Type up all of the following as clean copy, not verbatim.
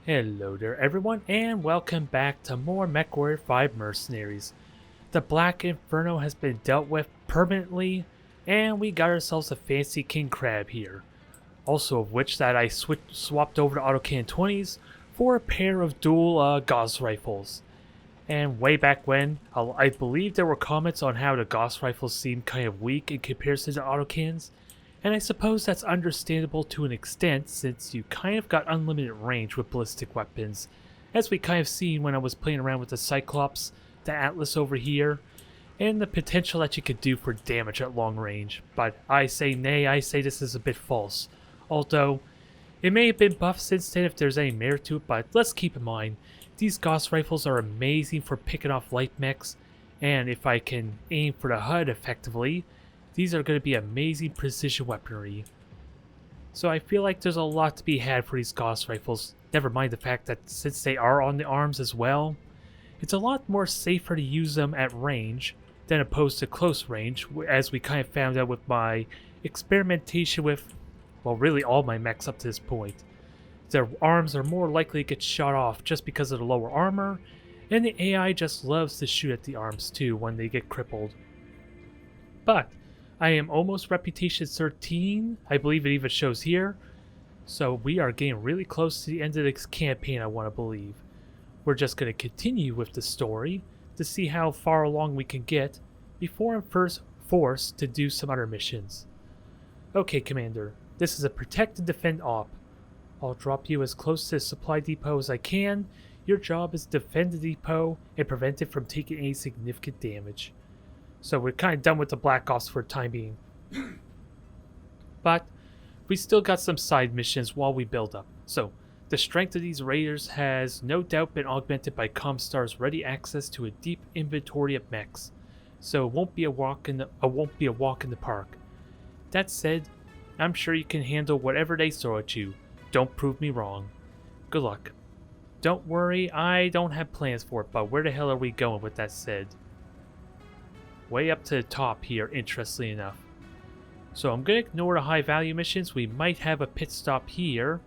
Hello there everyone, and welcome back to more Mechwarrior 5 Mercenaries. The Black Inferno has been dealt with permanently, and we got ourselves a fancy king crab here. Also of which that I swapped over to Autocannon 20s for a pair of dual Guass Rifles. And way back when, I believe there were comments on how the Guass Rifles seemed kind of weak in comparison to Autocannons, and I suppose that's understandable to an extent since you kind of got unlimited range with ballistic weapons, as we kind of seen when I was playing around with the Cyclops, the Atlas over here, and the potential that you could do for damage at long range. But I say nay, I say this is a bit false. Although, it may have been buffed since then if there's any merit to it, but let's keep in mind, these Guass Rifles are amazing for picking off light mechs, and if I can aim for the HUD effectively, these are going to be amazing precision weaponry. So I feel like there's a lot to be had for these Guass Rifles, never mind the fact that since they are on the arms as well, it's a lot more safer to use them at range than opposed to close range, as we kind of found out with my experimentation with, well, really all my mechs up to this point. Their arms are more likely to get shot off just because of the lower armor, and the AI just loves to shoot at the arms too when they get crippled. But I am almost Reputation 13, I believe it even shows here, so we are getting really close to the end of this campaign, I want to believe. We're just going to continue with the story to see how far along we can get before I'm first forced to do some other missions. Okay, Commander, this is a protect and defend op. I'll drop you as close to the supply depot as I can. Your job is to defend the depot and prevent it from taking any significant damage. So we're kind of done with the Black Ops for the time being. But we still got some side missions while we build up. So the strength of these raiders has no doubt been augmented by Comstar's ready access to a deep inventory of mechs. So it won't be a walk in the park. That said, I'm sure you can handle whatever they throw at you. Don't prove me wrong. Good luck. Don't worry, I don't have plans for it, but where the hell are we going with that said? Way up to the top here, interestingly enough. So I'm going to ignore the high value missions. We might have a pit stop here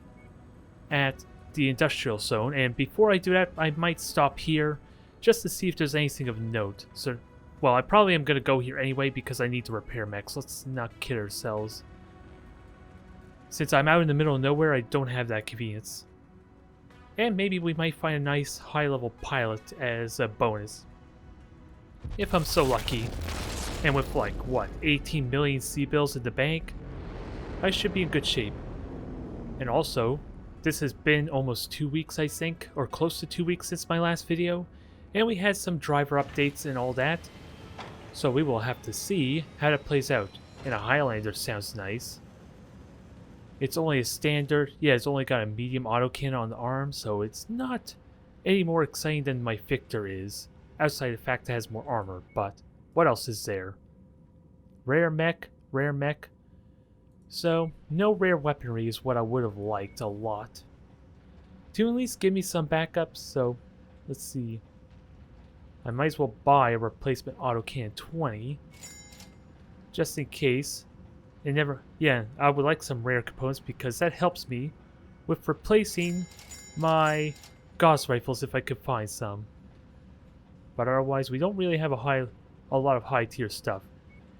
at the industrial zone, and before I do that, I might stop here just to see if there's anything of note. So, well, I probably am going to go here anyway because I need to repair mechs. Let's not kid ourselves. Since I'm out in the middle of nowhere, I don't have that convenience. And maybe we might find a nice high-level pilot as a bonus. If I'm so lucky, and with like, what, 18 million C-bills in the bank, I should be in good shape. And also, this has been almost 2 weeks I think, or close to 2 weeks since my last video, and we had some driver updates and all that, so we will have to see how that plays out. And a Highlander sounds nice. It's only a standard, yeah, it's only got a medium autocannon on the arm, so it's not any more exciting than my Victor is. Outside the fact that it has more armor, but what else is there? Rare mech. So, no rare weaponry is what I would have liked a lot. To at least give me some backups, so let's see. I might as well buy a replacement Autocannon 20. Just in case. I would like some rare components because that helps me with replacing my Guass Rifles if I could find some. But otherwise, we don't really have a lot of high tier stuff.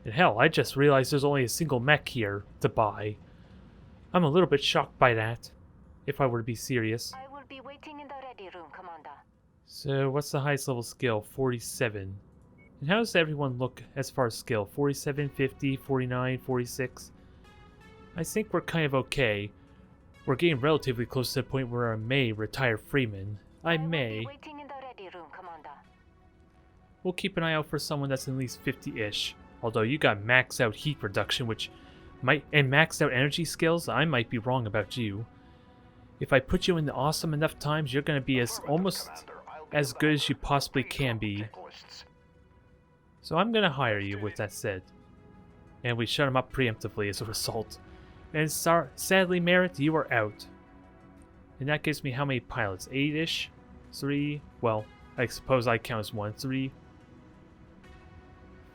And hell, I just realized there's only a single mech here to buy. I'm a little bit shocked by that, if I were to be serious. I will be waiting in the ready room, Commander. So, what's the highest level skill? 47. And how does everyone look as far as skill? 47, 50, 49, 46? I think we're kind of okay. We're getting relatively close to the point where I may retire Freeman. I may. Will be waiting in the ready room, Commander. We'll keep an eye out for someone that's at least 50-ish. Although you got maxed out heat reduction, and maxed out energy skills, I might be wrong about you. If I put you in the awesome enough times, you're going to be almost as good as you possibly can be. So I'm going to hire you with that said. And we shut him up preemptively as a result. And sadly, Merritt, you are out. And that gives me how many pilots? 8-ish? 3? Well, I suppose I count as 1. 3,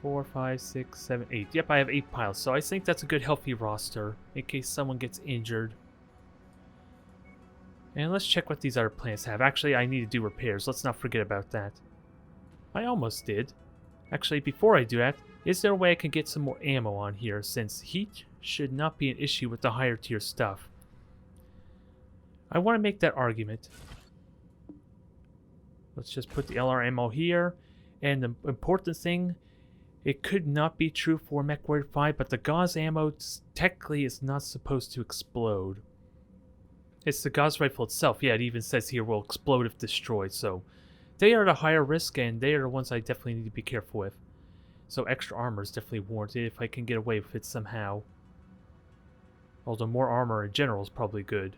4, 5, 6, 7, 8. Yep, I have 8 pilots, so I think that's a good healthy roster in case someone gets injured. And let's check what these other planets have. Actually, I need to do repairs. Let's not forget about that. I almost did. Actually, before I do that, is there a way I can get some more ammo on here, since heat should not be an issue with the higher tier stuff? I want to make that argument. Let's just put the LR ammo here. And the important thing, it could not be true for Mechwarrior 5, but the Guass ammo technically is not supposed to explode. It's the Guass Rifle itself. Yeah, it even says here will explode if destroyed, so they are the higher risk, and they are the ones I definitely need to be careful with. So extra armor is definitely warranted if I can get away with it somehow. Although more armor in general is probably good.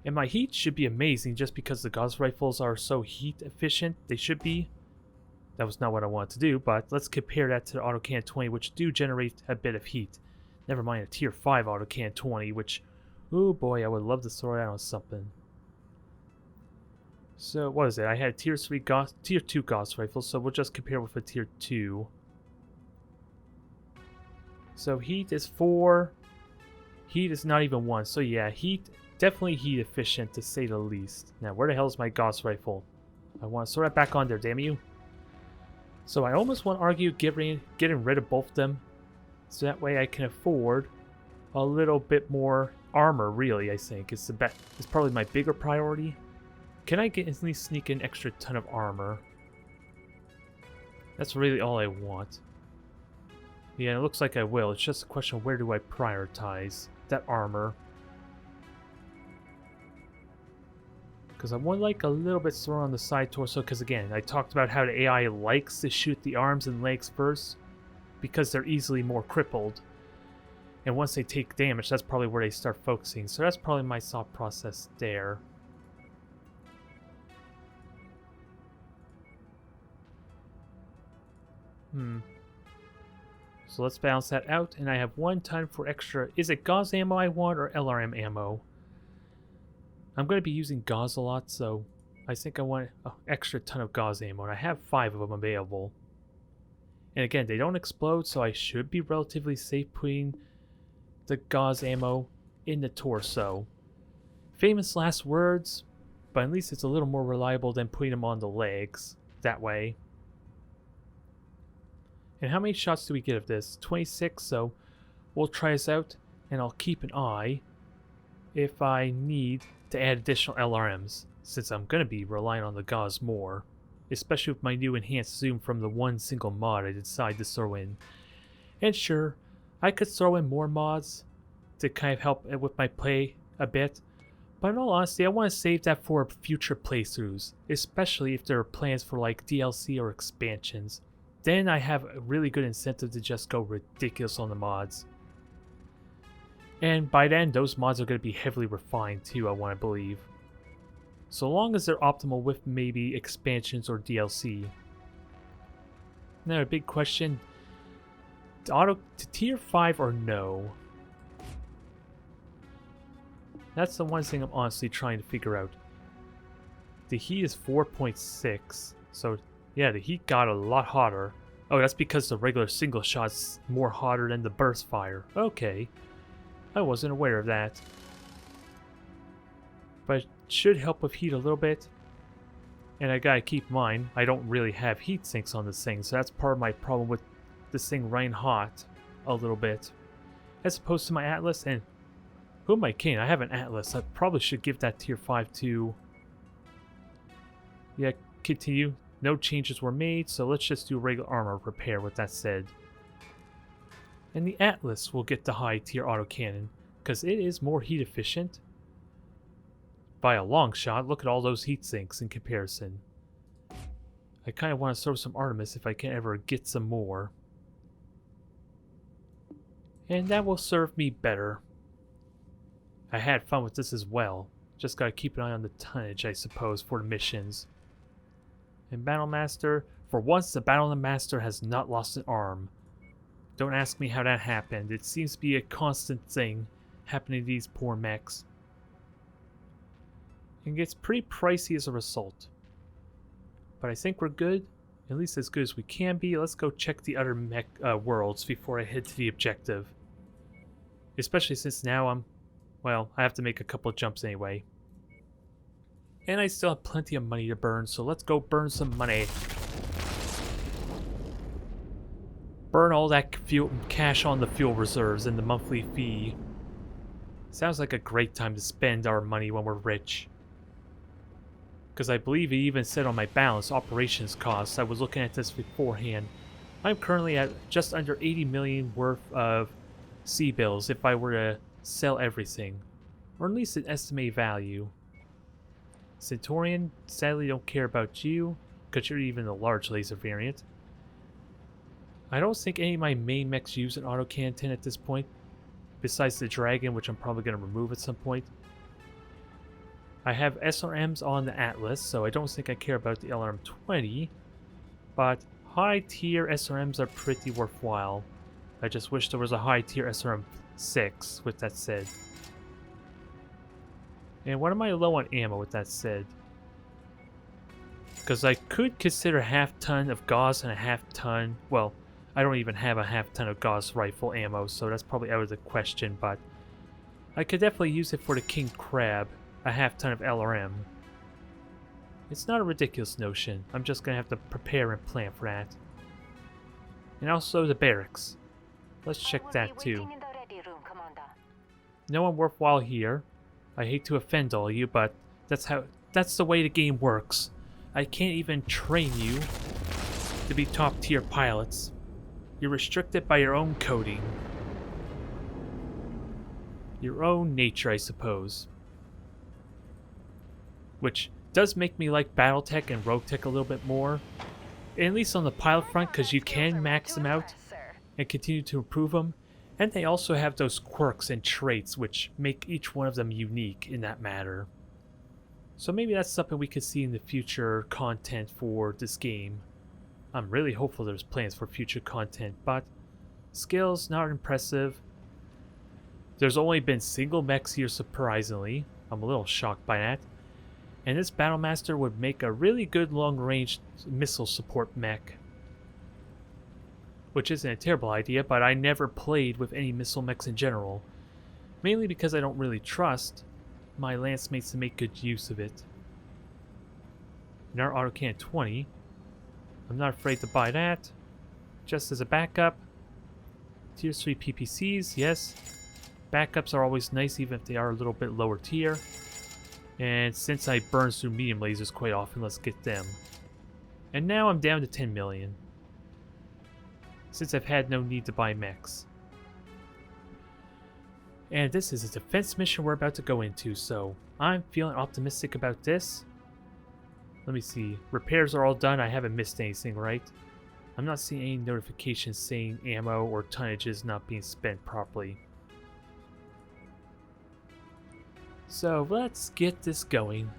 And my heat should be amazing just because the Guass Rifles are so heat efficient. They should be. That was not what I wanted to do, but let's compare that to the Autocannon 20, which do generate a bit of heat. Never mind a tier 5 Autocannon 20, which, oh boy, I would love to throw that on something. So, what is it? I had tier 2 Guass Rifles, so we'll just compare with a tier 2. So heat is 4. Heat is not even 1. So yeah, heat, definitely heat efficient to say the least. Now, where the hell is my Guass Rifle? I want to throw that back on there, damn you. So I almost want to argue getting rid of both of them, so that way I can afford a little bit more armor, really, I think. It's probably my bigger priority. Can I at least sneak an extra ton of armor? That's really all I want. Yeah, it looks like I will. It's just a question of where do I prioritize that armor. Because I would like a little bit thrown on the side torso, because again, I talked about how the AI likes to shoot the arms and legs first, because they're easily more crippled. And once they take damage, that's probably where they start focusing. So that's probably my thought process there. So let's balance that out, and I have 1 ton for extra. Is it Guass ammo I want, or LRM ammo? I'm going to be using Guass a lot, so I think I want an extra ton of Guass ammo, and I have 5 of them available. And again, they don't explode, so I should be relatively safe putting the Guass ammo in the torso. Famous last words, but at least it's a little more reliable than putting them on the legs that way. And how many shots do we get of this? 26, so we'll try this out, and I'll keep an eye if I need to add additional LRMs, since I'm going to be relying on the Guass more, especially with my new enhanced zoom from the one single mod I decided to throw in. And sure, I could throw in more mods to kind of help with my play a bit, but in all honesty, I want to save that for future playthroughs, especially if there are plans for like DLC or expansions. Then I have a really good incentive to just go ridiculous on the mods. And by then, those mods are going to be heavily refined too, I want to believe. So long as they're optimal with maybe expansions or DLC. Now, a big question. To tier 5 or no? That's the one thing I'm honestly trying to figure out. The heat is 4.6, so yeah, the heat got a lot hotter. Oh, that's because the regular single shot's more hotter than the burst fire. Okay. I wasn't aware of that. But it should help with heat a little bit. And I gotta keep in mind, I don't really have heat sinks on this thing, so that's part of my problem with this thing running hot a little bit. As opposed to my Atlas, and who am I Kane? I have an Atlas. I probably should give that tier 5 to... Yeah, continue. No changes were made, so let's just do regular armor repair with that said. And the Atlas will get the high tier autocannon, because it is more heat efficient. By a long shot, look at all those heat sinks in comparison. I kind of want to throw some Artemis if I can ever get some more. And that will serve me better. I had fun with this as well. Just gotta keep an eye on the tonnage, I suppose, for the missions. And Battlemaster, for once the Battlemaster has not lost an arm. Don't ask me how that happened. It seems to be a constant thing happening to these poor mechs. And gets pretty pricey as a result. But I think we're good. At least as good as we can be. Let's go check the other mech worlds before I head to the objective. Especially since now well, I have to make a couple of jumps anyway. And I still have plenty of money to burn, so let's go burn some money. Burn all that fuel cash on the fuel reserves and the monthly fee. Sounds like a great time to spend our money when we're rich. Because I believe it even said on my balance operations costs. I was looking at this beforehand. I'm currently at just under 80 million worth of C-bills if I were to sell everything. Or at least an estimated value. Centaurian, sadly don't care about you, because you're even a large laser variant. I don't think any of my main mechs use an autocannon at this point, besides the dragon, which I'm probably going to remove at some point. I have SRMs on the Atlas, so I don't think I care about the LRM-20, but high tier SRMs are pretty worthwhile. I just wish there was a high tier SRM-6, with that said. And what am I low on ammo with that said? Because I could consider half ton of Guass and a half ton, well, I don't even have a half ton of Guass rifle ammo, so that's probably out of the question, but I could definitely use it for the King Crab, a half ton of LRM. It's not a ridiculous notion, I'm just going to have to prepare and plan for that. And also the barracks. Let's check that too. Waiting in the ready room, Commander. No one worthwhile here. I hate to offend all you, but that's the way the game works. I can't even train you to be top tier pilots. You're restricted by your own coding. Your own nature, I suppose. Which does make me like Battletech and Roguetech a little bit more. At least on the pilot front, because you can max them out and continue to improve them. And they also have those quirks and traits which make each one of them unique in that matter. So maybe that's something we could see in the future content for this game. I'm really hopeful there's plans for future content, but skills not impressive. There's only been single mechs here surprisingly. I'm a little shocked by that. And this Battlemaster would make a really good long-range missile support mech. Which isn't a terrible idea, but I never played with any missile mechs in general. Mainly because I don't really trust my lance mates to make good use of it. In our Autocannon 20, I'm not afraid to buy that. Just as a backup. Tier 3 PPCs, yes. Backups are always nice even if they are a little bit lower tier. And since I burn through medium lasers quite often, let's get them. And now I'm down to 10 million. Since I've had no need to buy mechs. And this is a defense mission we're about to go into, so I'm feeling optimistic about this. Let me see. Repairs are all done. I haven't missed anything, right? I'm not seeing any notifications saying ammo or tonnage is not being spent properly. So let's get this going.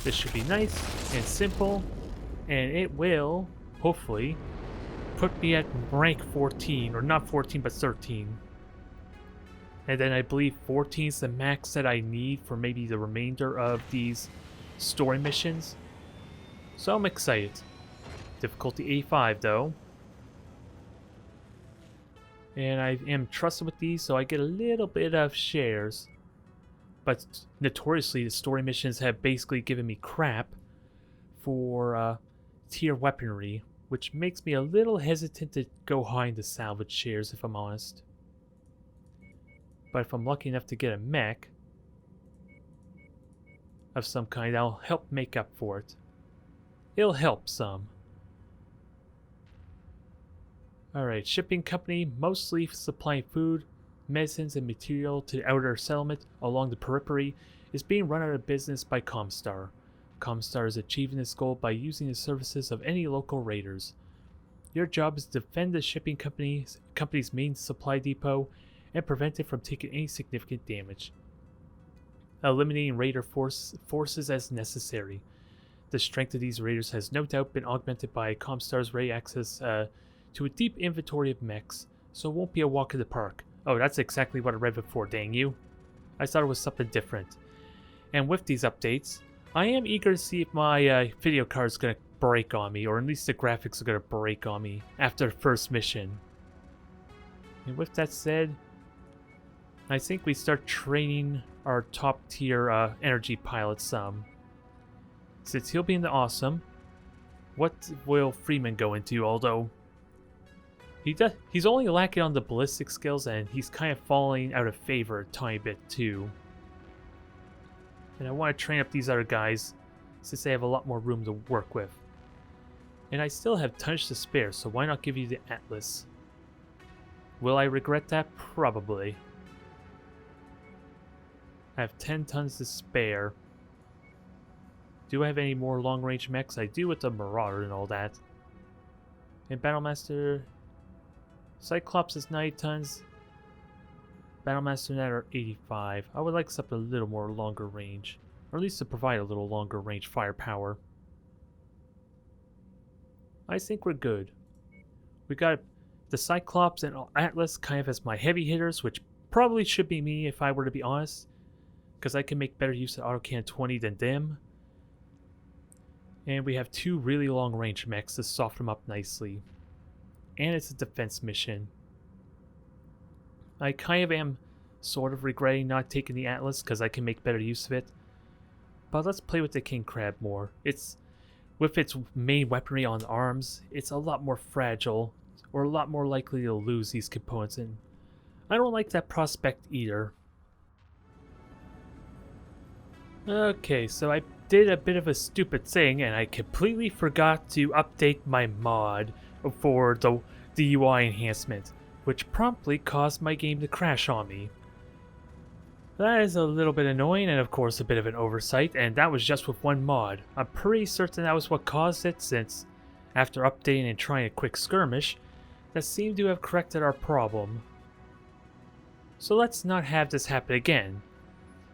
This should be nice and simple, and it will, hopefully, put me at rank 14, or not 14 but 13. And then I believe 14 is the max that I need for maybe the remainder of these story missions. So I'm excited. Difficulty A5 though. And I am trusted with these, so I get a little bit of shares. But notoriously, the story missions have basically given me crap for tier weaponry, which makes me a little hesitant to go high in the salvage shares, if I'm honest. But if I'm lucky enough to get a mech of some kind, that'll help make up for it. It'll help some. Alright, shipping company, mostly supplying food, medicines, and material to the outer settlement along the Periphery, is being run out of business by Comstar. Comstar is achieving this goal by using the services of any local raiders. Your job is to defend the shipping company's main supply depot and prevent it from taking any significant damage. Eliminating raider forces as necessary. The strength of these raiders has no doubt been augmented by Comstar's raid access to a deep inventory of mechs, so it won't be a walk in the park. Oh, that's exactly what I read before, dang you. I thought it was something different. And with these updates, I am eager to see if my video card is going to break on me, or at least the graphics are going to break on me after the first mission. And with that said, I think we start training our top tier energy pilot some. Since he'll be in the awesome, what will Freeman go into? Although he's only lacking on the ballistic skills, and he's kind of falling out of favor a tiny bit too. And I want to train up these other guys since they have a lot more room to work with. And I still have tonnage to spare, so why not give you the Atlas? Will I regret that? Probably. I have 10 tons to spare. Do I have any more long-range mechs? I do with the Marauder and all that. And Battlemaster... Cyclops is 90 tons. Battlemaster and that are 85. I would like something a little more longer range. Or at least to provide a little longer range firepower. I think we're good. We got the Cyclops and Atlas kind of as my heavy hitters, which probably should be me if I were to be honest. Because I can make better use of Autocannon 20 than them. And we have 2 really long range mechs to soften them up nicely. And it's a defense mission. I kind of am sort of regretting not taking the Atlas because I can make better use of it. But let's play with the King Crab more. With its main weaponry on arms, it's a lot more fragile, or a lot more likely to lose these components, and I don't like that prospect either. Okay, so I did a bit of a stupid thing, and I completely forgot to update my mod for the UI enhancement, which promptly caused my game to crash on me. That is a little bit annoying, and of course a bit of an oversight, and that was just with one mod. I'm pretty certain that was what caused it, since after updating and trying a quick skirmish, that seemed to have corrected our problem. So let's not have this happen again.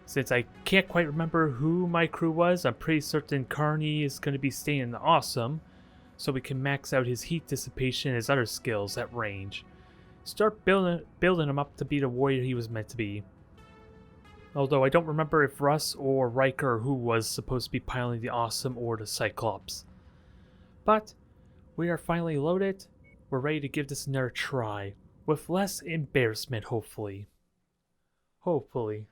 Since I can't quite remember who my crew was, I'm pretty certain Carney is going to be staying in the awesome, so we can max out his heat dissipation and his other skills at range. Start building him up to be the warrior he was meant to be. Although I don't remember if Russ or Riker who was supposed to be piloting the awesome or the Cyclops. But we are finally loaded. We're ready to give this another try. With less embarrassment, hopefully. Hopefully.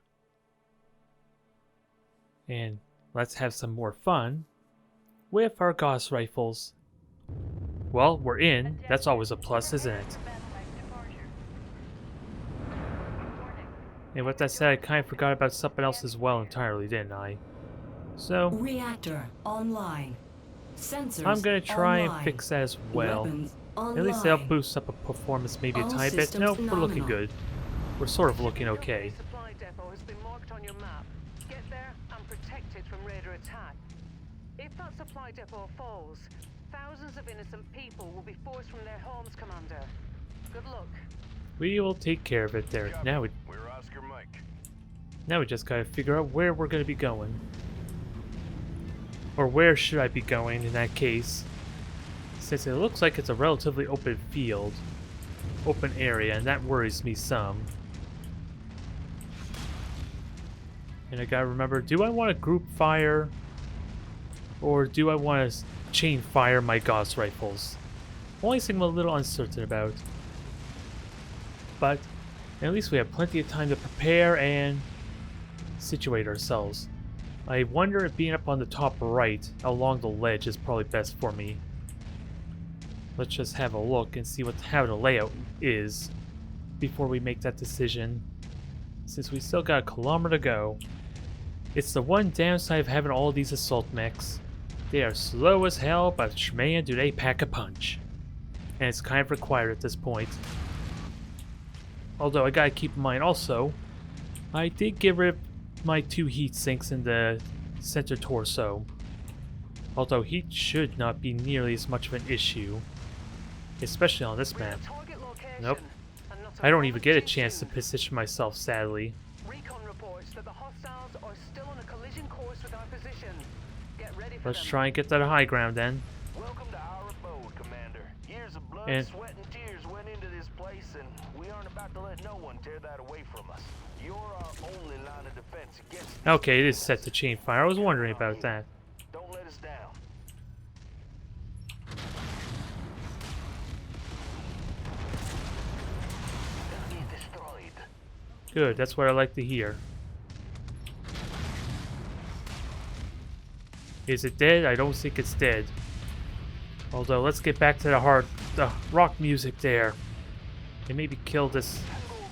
And let's have some more fun with our Guass Rifles. Well, we're in. That's always a plus, isn't it? And with that said, I kind of forgot about something else as well entirely, didn't I? So, reactor online. Sensors I'm gonna try online. and fix that as well. Weapons At least that'll boost up a performance maybe a All tiny bit. systems No, we're looking nominal. good. We're sort of looking okay. The supply depot has been marked on your map. Get there and protect it from raider attack. If that supply depot falls, thousands of innocent people will be forced from their homes, Commander. Good luck. We will take care of it there. Now we just gotta figure out where we're gonna be going. Or where should I be going in that case? Since it looks like it's a relatively open field, open area, and that worries me some. And I gotta remember, do I want to group fire? Or do I want to chain fire my Guass Rifles? Only thing I'm a little uncertain about. But at least we have plenty of time to prepare and situate ourselves. I wonder if being up on the top right along the ledge is probably best for me. Let's just have a look and see how the layout is before we make that decision. Since we still got a kilometer to go. It's the one downside of having all these assault mechs. They are slow as hell, but man do they pack a punch. And it's kind of required at this point. Although I gotta keep in mind also, I did get rid of my 2 heat sinks in the center torso. Although heat should not be nearly as much of an issue. Especially on this map. Nope. I don't even get a chance to position myself, sadly. Recon reports that the hostiles are still on a collision course with our position. Get ready for Let's them. try and get that high ground then. Welcome to our abode, Commander. Years of blood, And- sweat, and tears went into this place, and we aren't about to let no one tear that away from us. You're our only line of defense against. Okay, it is set to chain fire. I was wondering about that. Don't let us down. Good, that's what I like to hear. Is it dead? I don't think it's dead. Although, let's get back to the rock music there. And maybe kill this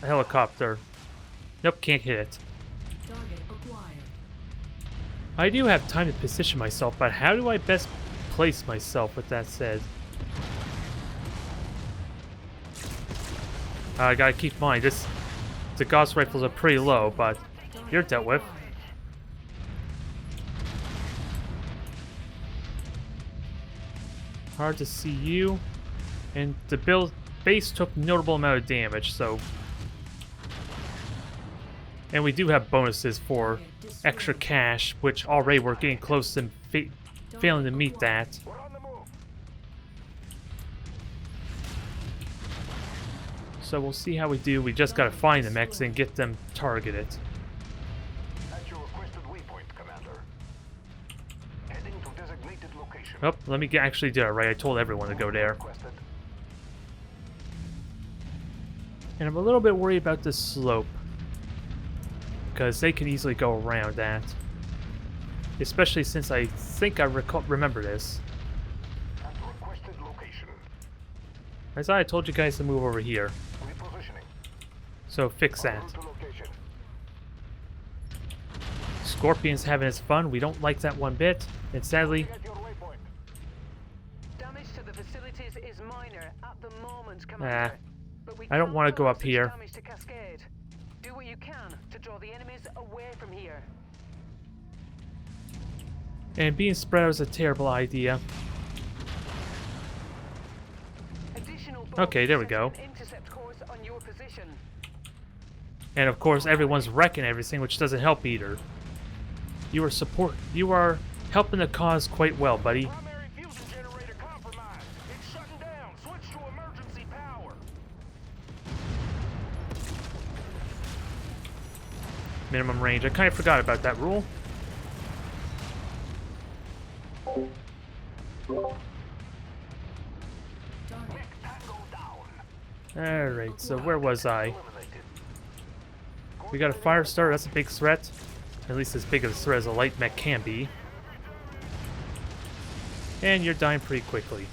helicopter. Nope, can't hit it. Target acquired. I do have time to position myself, but how do I best place myself with that said? I gotta keep in mind, the Guass Rifles are pretty low, but you're dealt with. Hard to see you. And the base took notable amount of damage, so... And we do have bonuses for extra cash, which already we're getting close to failing to meet that. We're on the move. So we'll see how we do. We just gotta find the mechs and get them targeted. At your requested waypoint, Commander. Heading to designated location. Oh, let me actually do it right. I told everyone to go there. Requested. And I'm a little bit worried about this slope, because they can easily go around that. Especially since I think I remember this. At requested location. I thought I told you guys to move over here. Repositioning. So fix that. Route to location. Scorpion's having his fun. We don't like that one bit. And sadly, At your waypoint. Damage to the facilities is minor at the moment, Commander. But we I don't can't want to go allow up such here. damage to cascade. Do what you can to draw the enemies away from here. and being spread out is a terrible idea. Additional Okay, there we bolts go. set an intercept course on your position. And of course, everyone's wrecking everything, which doesn't help either. You are helping the cause quite well, buddy. Primary fusion generator compromised. It's shutting down. Switch to emergency power. Minimum range. I kind of forgot about that rule. Tango down. Alright, so where was I? Eliminated. We got a fire starter, that's a big threat. At least as big of a threat as a light mech can be. And you're dying pretty quickly.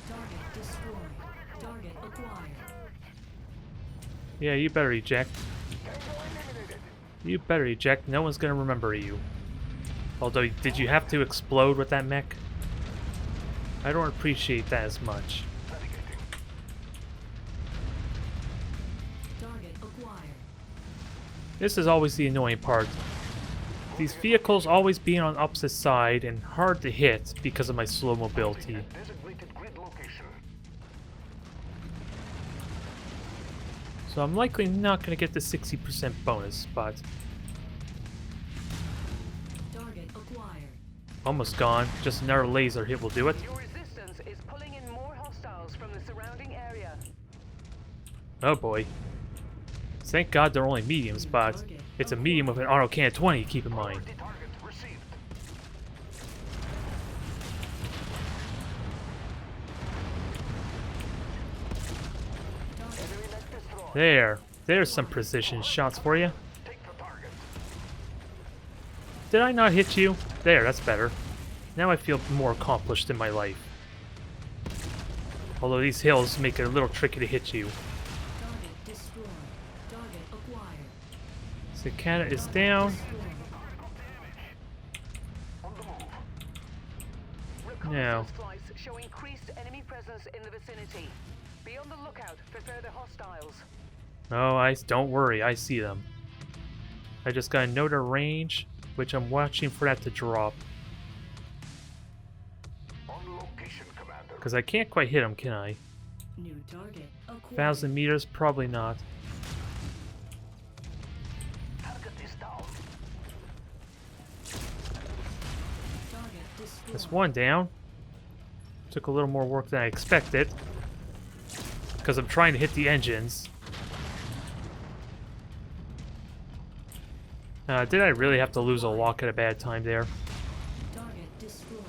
Target destroyed. Target acquired. Yeah, you better eject. Tango eliminated. You better eject, no one's gonna remember you. Although, did you have to explode with that mech? I don't appreciate that as much. Navigating. Target acquired. This is always the annoying part. These vehicles always being on opposite side and hard to hit because of my slow mobility. Designated grid location. So I'm likely not going to get the 60% bonus, but Target acquired. almost gone. Just another laser hit will do it. Your resistance is pulling in more hostiles from the surrounding area. Oh boy. Thank God they're only mediums, but it's a medium with an Autocannon 20, keep in mind. Priority target received. Enemy mech destroyed. There's some precision shots for you. Take the target. Did I not hit you? There, that's better. Now I feel more accomplished in my life. Although these hills make it a little tricky to hit you. Target destroyed. Target acquired. Cicada is down. Destroyed. On the move. Now. Reconnaissance flights show increased enemy presence in the vicinity. Be on the lookout for further hostiles. Oh, don't worry, I see them. I just got a note of range, which I'm watching for that to drop. On location, Commander. Because I can't quite hit them, can I? New target acquired. 1,000 meters? Probably not. Target is down. Target destroyed. That's one down. Took a little more work than I expected. Because I'm trying to hit the engines. Did I really have to lose a lock at a bad time there? Target destroyed.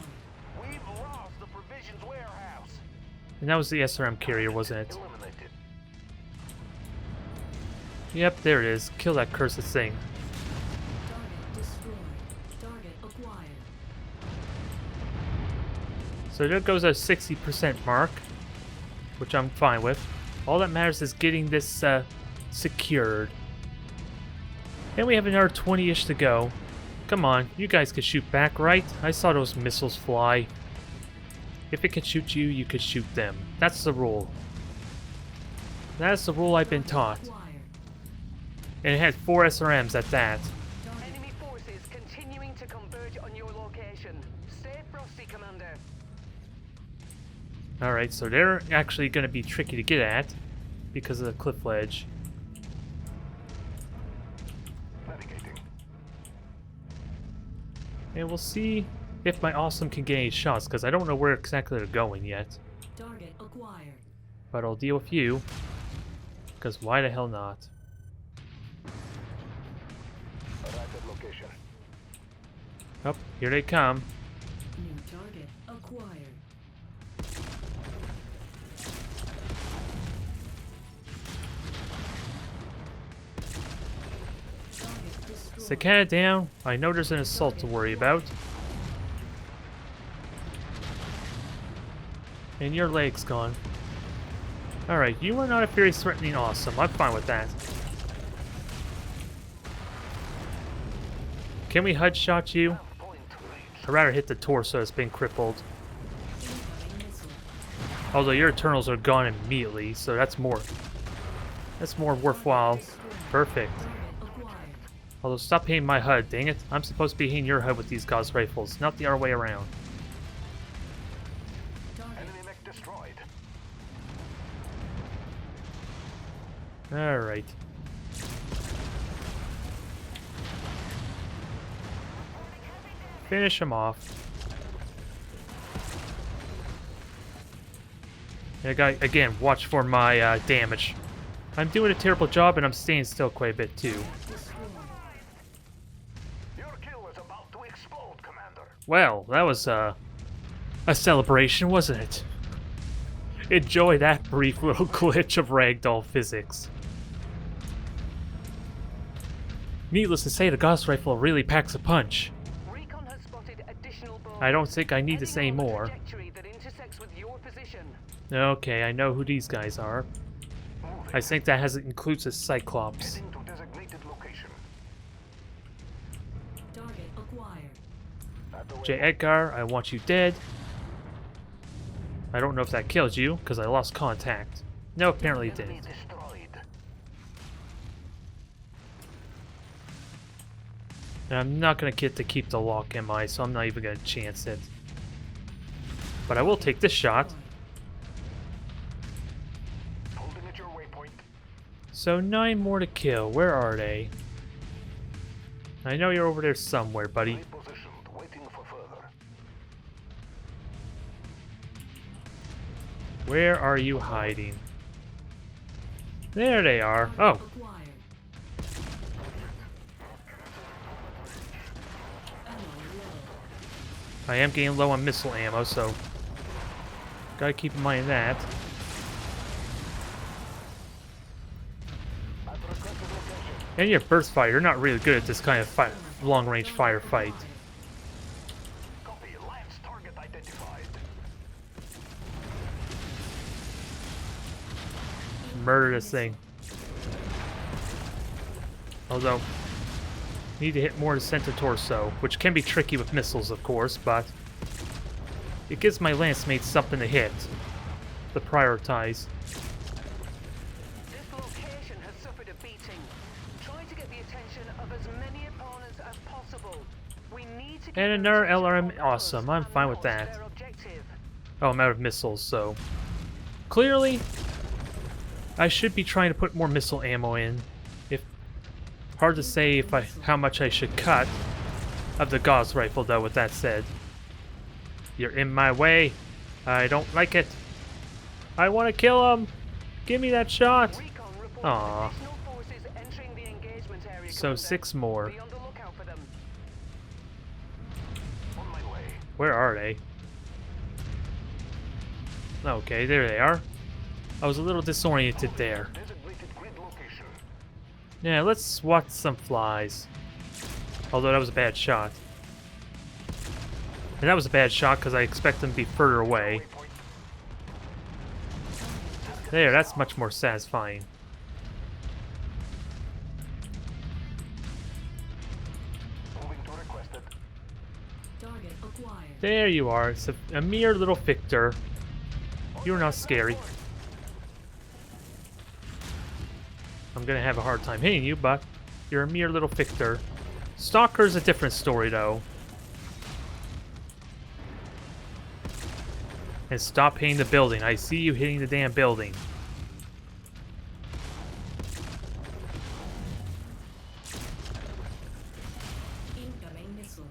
We've lost the provisions warehouse. And that was the SRM carrier, wasn't it? Eliminated. Yep, there it is. Kill that cursed thing. Target destroyed. Target acquired. So there goes our 60% mark, which I'm fine with. All that matters is getting this secured. And we have another 20-ish to go. Come on, you guys can shoot back, right? I saw those missiles fly. If it can shoot you, you could shoot them. That's the rule. That's the rule I've been taught. Acquired. And it had 4 SRMs at that. Enemy forces continuing to converge on your location. Stay frosty, Commander. Alright, so they're actually going to be tricky to get at because of the cliff ledge. Navigating. And we'll see if my awesome can get any shots, because I don't know where exactly they're going yet. Target acquired. But I'll deal with you, because why the hell not? Arrived at location. Oh, here they come. New target acquired. Target destroyed. Cicada down. I know there's an assault to worry about. And your leg's gone. Alright, you are not a very threatening awesome. I'm fine with that. Can we HUD shot you? Point range. I'd rather hit the torso that's been crippled. Incoming missile. Although your internals are gone immediately, so that's more worthwhile. Perfect. Target acquired. Although stop hitting my HUD, dang it. I'm supposed to be hitting your HUD with these Guass Rifles, not the other way around. Target Enemy mech destroyed. Alright. Finish him off. And I got, again, watch for my damage. I'm doing a terrible job and I'm staying still quite a bit too. destroyed. Your kill is about to explode, Commander. Well, that was a celebration, wasn't it? Enjoy that brief little glitch of ragdoll physics. Needless to say, the Guass Rifle really packs a punch. Recon has spotted additional bombs. I don't think I need to say Heading on a more. trajectory that intersects with your position. Okay, I know who these guys are. I think that includes a Cyclops. Heading to designated location. Target acquired. At the J. waypoint. Edgar, I want you dead. I don't know if that kills you, because I lost contact. No, apparently it Enemy did. destroyed. And I'm not going to get to keep the lock, am I? So I'm not even going to chance it. But I will take this shot. Holding at your waypoint. So 9 more to kill. Where are they? I know you're over there somewhere, buddy. Repositioned, waiting for further. Where are you hiding? There they are. Oh, Acquired. Ammo low. I am getting low on missile ammo, so gotta keep in mind that. At requested location. And your burst fire, you're not really good at this kind of long-range firefight. Copy. Lance target identified. Murder this thing. Although, need to hit more to center torso, which can be tricky with missiles, of course, but it gives my lance mates something to hit, to prioritize. This location has suffered a beating. Try to get the attention of as many opponents as possible. We need to get And their another attention LRM, focused awesome, I'm and fine with launch that. their objective. Oh, I'm out of missiles, so clearly I should be trying to put more missile ammo in. If hard to say if how much I should cut of the Guass Rifle, though. With that said, you're in my way. I don't like it. I want to kill him. Give me that shot. Recon reports Aw. additional forces entering the engagement area. So Commander. 6 more. Be on the lookout for them. On my way. Where are they? Okay, there they are. I was a little disoriented there. Designated grid location. Yeah, let's watch some flies. Although that was a bad shot. And that was a bad shot because I expect them to be further away. There, that's much more satisfying. Moving to requested. Target acquired. There you are. It's a mere little Victor. You're not scary. I'm gonna have a hard time hitting you, but you're a mere little Victor. Stalker's a different story, though. And stop hitting the building. I see you hitting the damn building. Incoming missile.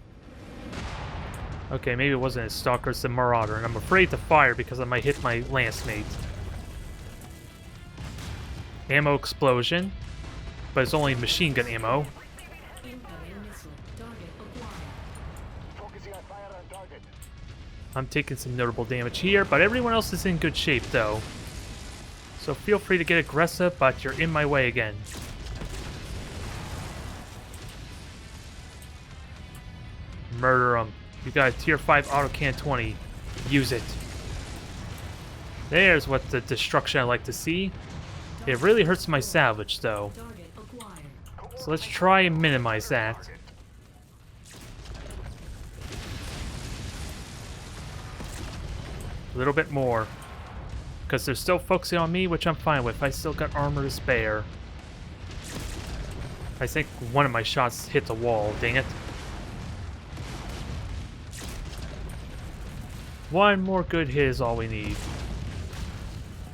Okay, maybe it wasn't a Stalker, it's a Marauder, and I'm afraid to fire because I might hit my lance mate. Ammo explosion, but it's only machine gun ammo. Incoming missile. Target acquired. Focusing on fire on target. I'm taking some notable damage here, but everyone else is in good shape, though. So feel free to get aggressive, but you're in my way again. Murder them. You got a tier 5 autocannon 20. Use it. There's what the destruction I like to see. It really hurts my salvage, though. Target acquired. So let's try and minimize that. A little bit more. Because they're still focusing on me, which I'm fine with. I still got armor to spare. I think one of my shots hit the wall, dang it. One more good hit is all we need.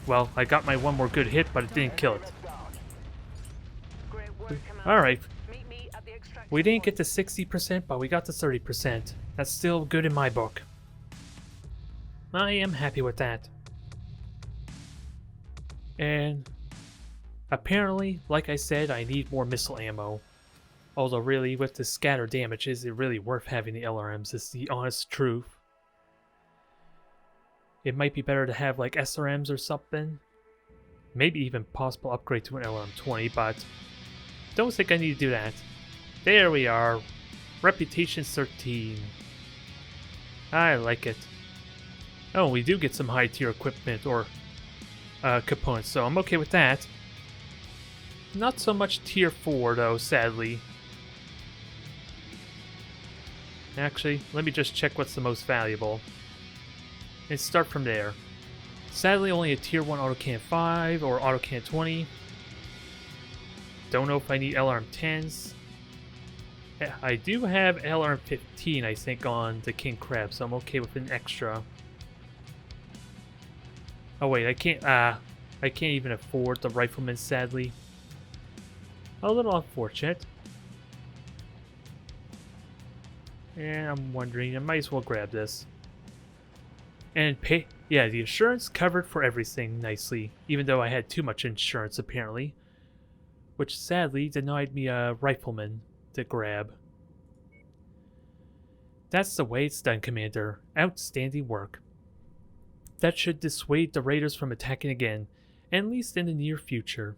Well, I got my one more good hit, but it didn't kill it. Great work, Commander. Alright. Meet me at the extraction We didn't point. get to 60%, but we got to 30%. That's still good in my book. I am happy with that. And apparently, like I said, I need more missile ammo. Although really, with the scatter damage, is it really worth having the LRMs? Is the honest truth. It might be better to have like SRMs or something. Maybe even possible upgrade to an LRM-20, but don't think I need to do that. There we are. Reputation 13. I like it. Oh, we do get some high tier equipment or components, so I'm okay with that. Not so much tier 4 though, sadly. Actually, let me just check what's the most valuable. And start from there. Sadly, only a tier 1 autocannon 5 or autocannon 20. Don't know if I need LRM 10s. I do have LRM 15, I think, on the King Crab, so I'm okay with an extra. Oh wait, I can't even afford the Rifleman, sadly. A little unfortunate. And I'm wondering, I might as well grab this. And pay, yeah, the insurance covered for everything nicely, even though I had too much insurance apparently. Which sadly denied me a Rifleman to grab. That's the way it's done, Commander. Outstanding work. That should dissuade the raiders from attacking again, at least in the near future.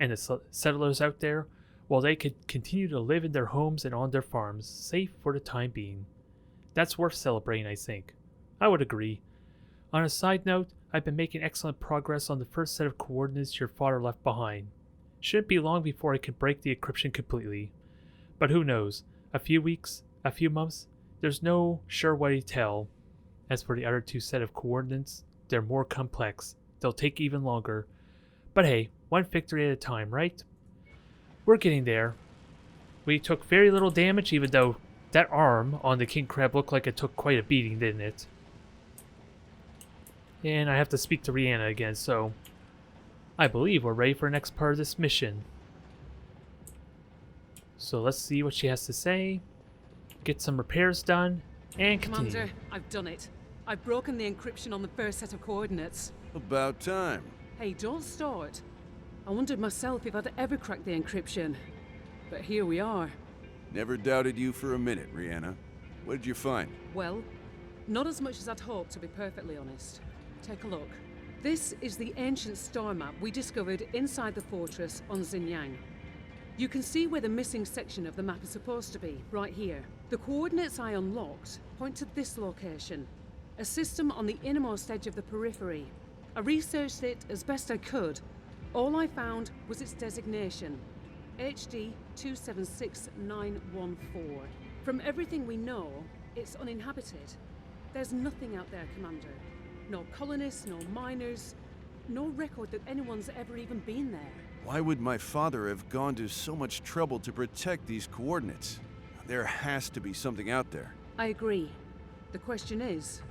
And the settlers out there, well, they could continue to live in their homes and on their farms, safe for the time being. That's worth celebrating, I think. I would agree. On a side note, I've been making excellent progress on the first set of coordinates your father left behind. Shouldn't be long before I can break the encryption completely. But who knows? A few weeks? A few months? There's no sure way to tell. As for the other two set of coordinates, they're more complex. They'll take even longer. But hey, one victory at a time, right? We're getting there. We took very little damage, even though that arm on the King Crab looked like it took quite a beating, didn't it? And I have to speak to Rihanna again, so I believe we're ready for the next part of this mission. So let's see what she has to say, get some repairs done, and continue. Commander, I've done it. I've broken the encryption on the first set of coordinates. About time. Hey, don't start. I wondered myself if I'd ever crack the encryption. But here we are. Never doubted you for a minute, Rihanna. What did you find? Well, not as much as I'd hoped, to be perfectly honest. Take a look. This is the ancient star map we discovered inside the fortress on Xinjiang. You can see where the missing section of the map is supposed to be, right here. The coordinates I unlocked point to this location, a system on the innermost edge of the Periphery. I researched it as best I could. All I found was its designation, HD 276914. From everything we know, it's uninhabited. There's nothing out there, Commander. No colonists, no miners, no record that anyone's ever even been there. Why would my father have gone to so much trouble to protect these coordinates? There has to be something out there. I agree. The question is,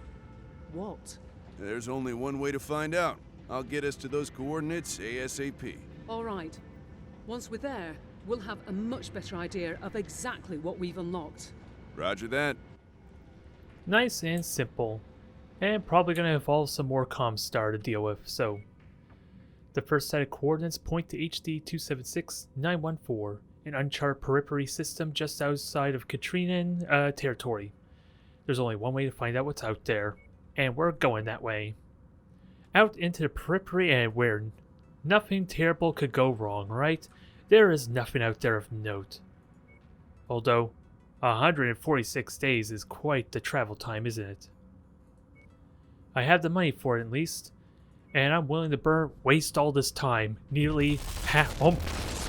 what? There's only one way to find out. I'll get us to those coordinates ASAP. All right. Once we're there, we'll have a much better idea of exactly what we've unlocked. Roger that. Nice and simple. And probably going to involve some more Comstar to deal with, so... The first set of coordinates point to HD 276914, an uncharted periphery system just outside of Katrina territory. There's only one way to find out what's out there, and we're going that way. Out into the periphery and where nothing terrible could go wrong, right? There is nothing out there of note. Although, 146 days is quite the travel time, isn't it? I have the money for it at least, and I'm willing to waste all this time, nearly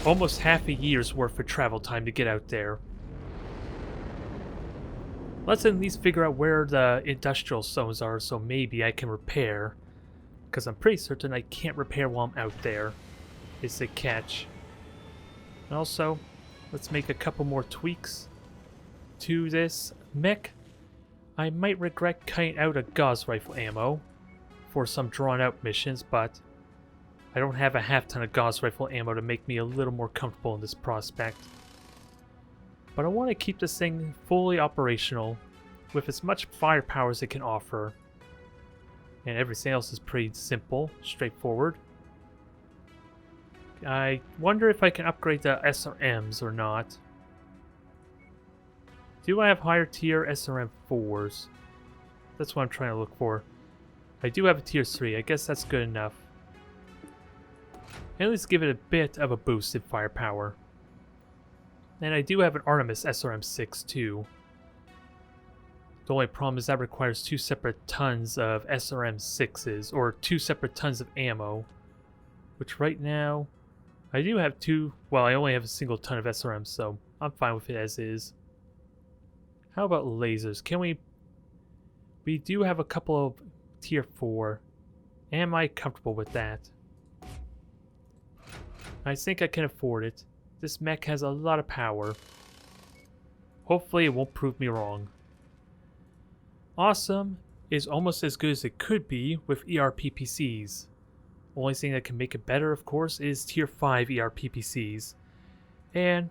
almost half a year's worth of travel time to get out there. Let's at least figure out where the industrial zones are so maybe I can repair. Because I'm pretty certain I can't repair while I'm out there. It's a catch. And also, let's make a couple more tweaks to this mech. I might regret cutting out a Guass Rifle ammo for some drawn out missions, but I don't have a half ton of Guass Rifle ammo to make me a little more comfortable in this prospect. But I want to keep this thing fully operational with as much firepower as it can offer. And everything else is pretty simple, straightforward. I wonder if I can upgrade the SRMs or not. Do I have higher tier SRM 4s? That's what I'm trying to look for. I do have a tier 3, I guess that's good enough. At least give it a bit of a boost in firepower. And I do have an Artemis SRM 6 too. The only problem is that requires 2 separate tons of SRM 6s, or 2 separate tons of ammo. Which right now, I do have 2, well I only have a single ton of SRMs, so I'm fine with it as is. How about lasers? Can we do have a couple of tier 4. Am I comfortable with that? I think I can afford it. This mech has a lot of power. Hopefully it won't prove me wrong. Awesome is almost as good as it could be with ERPPCs. Only thing that can make it better, of course, is tier 5 ERPPCs. And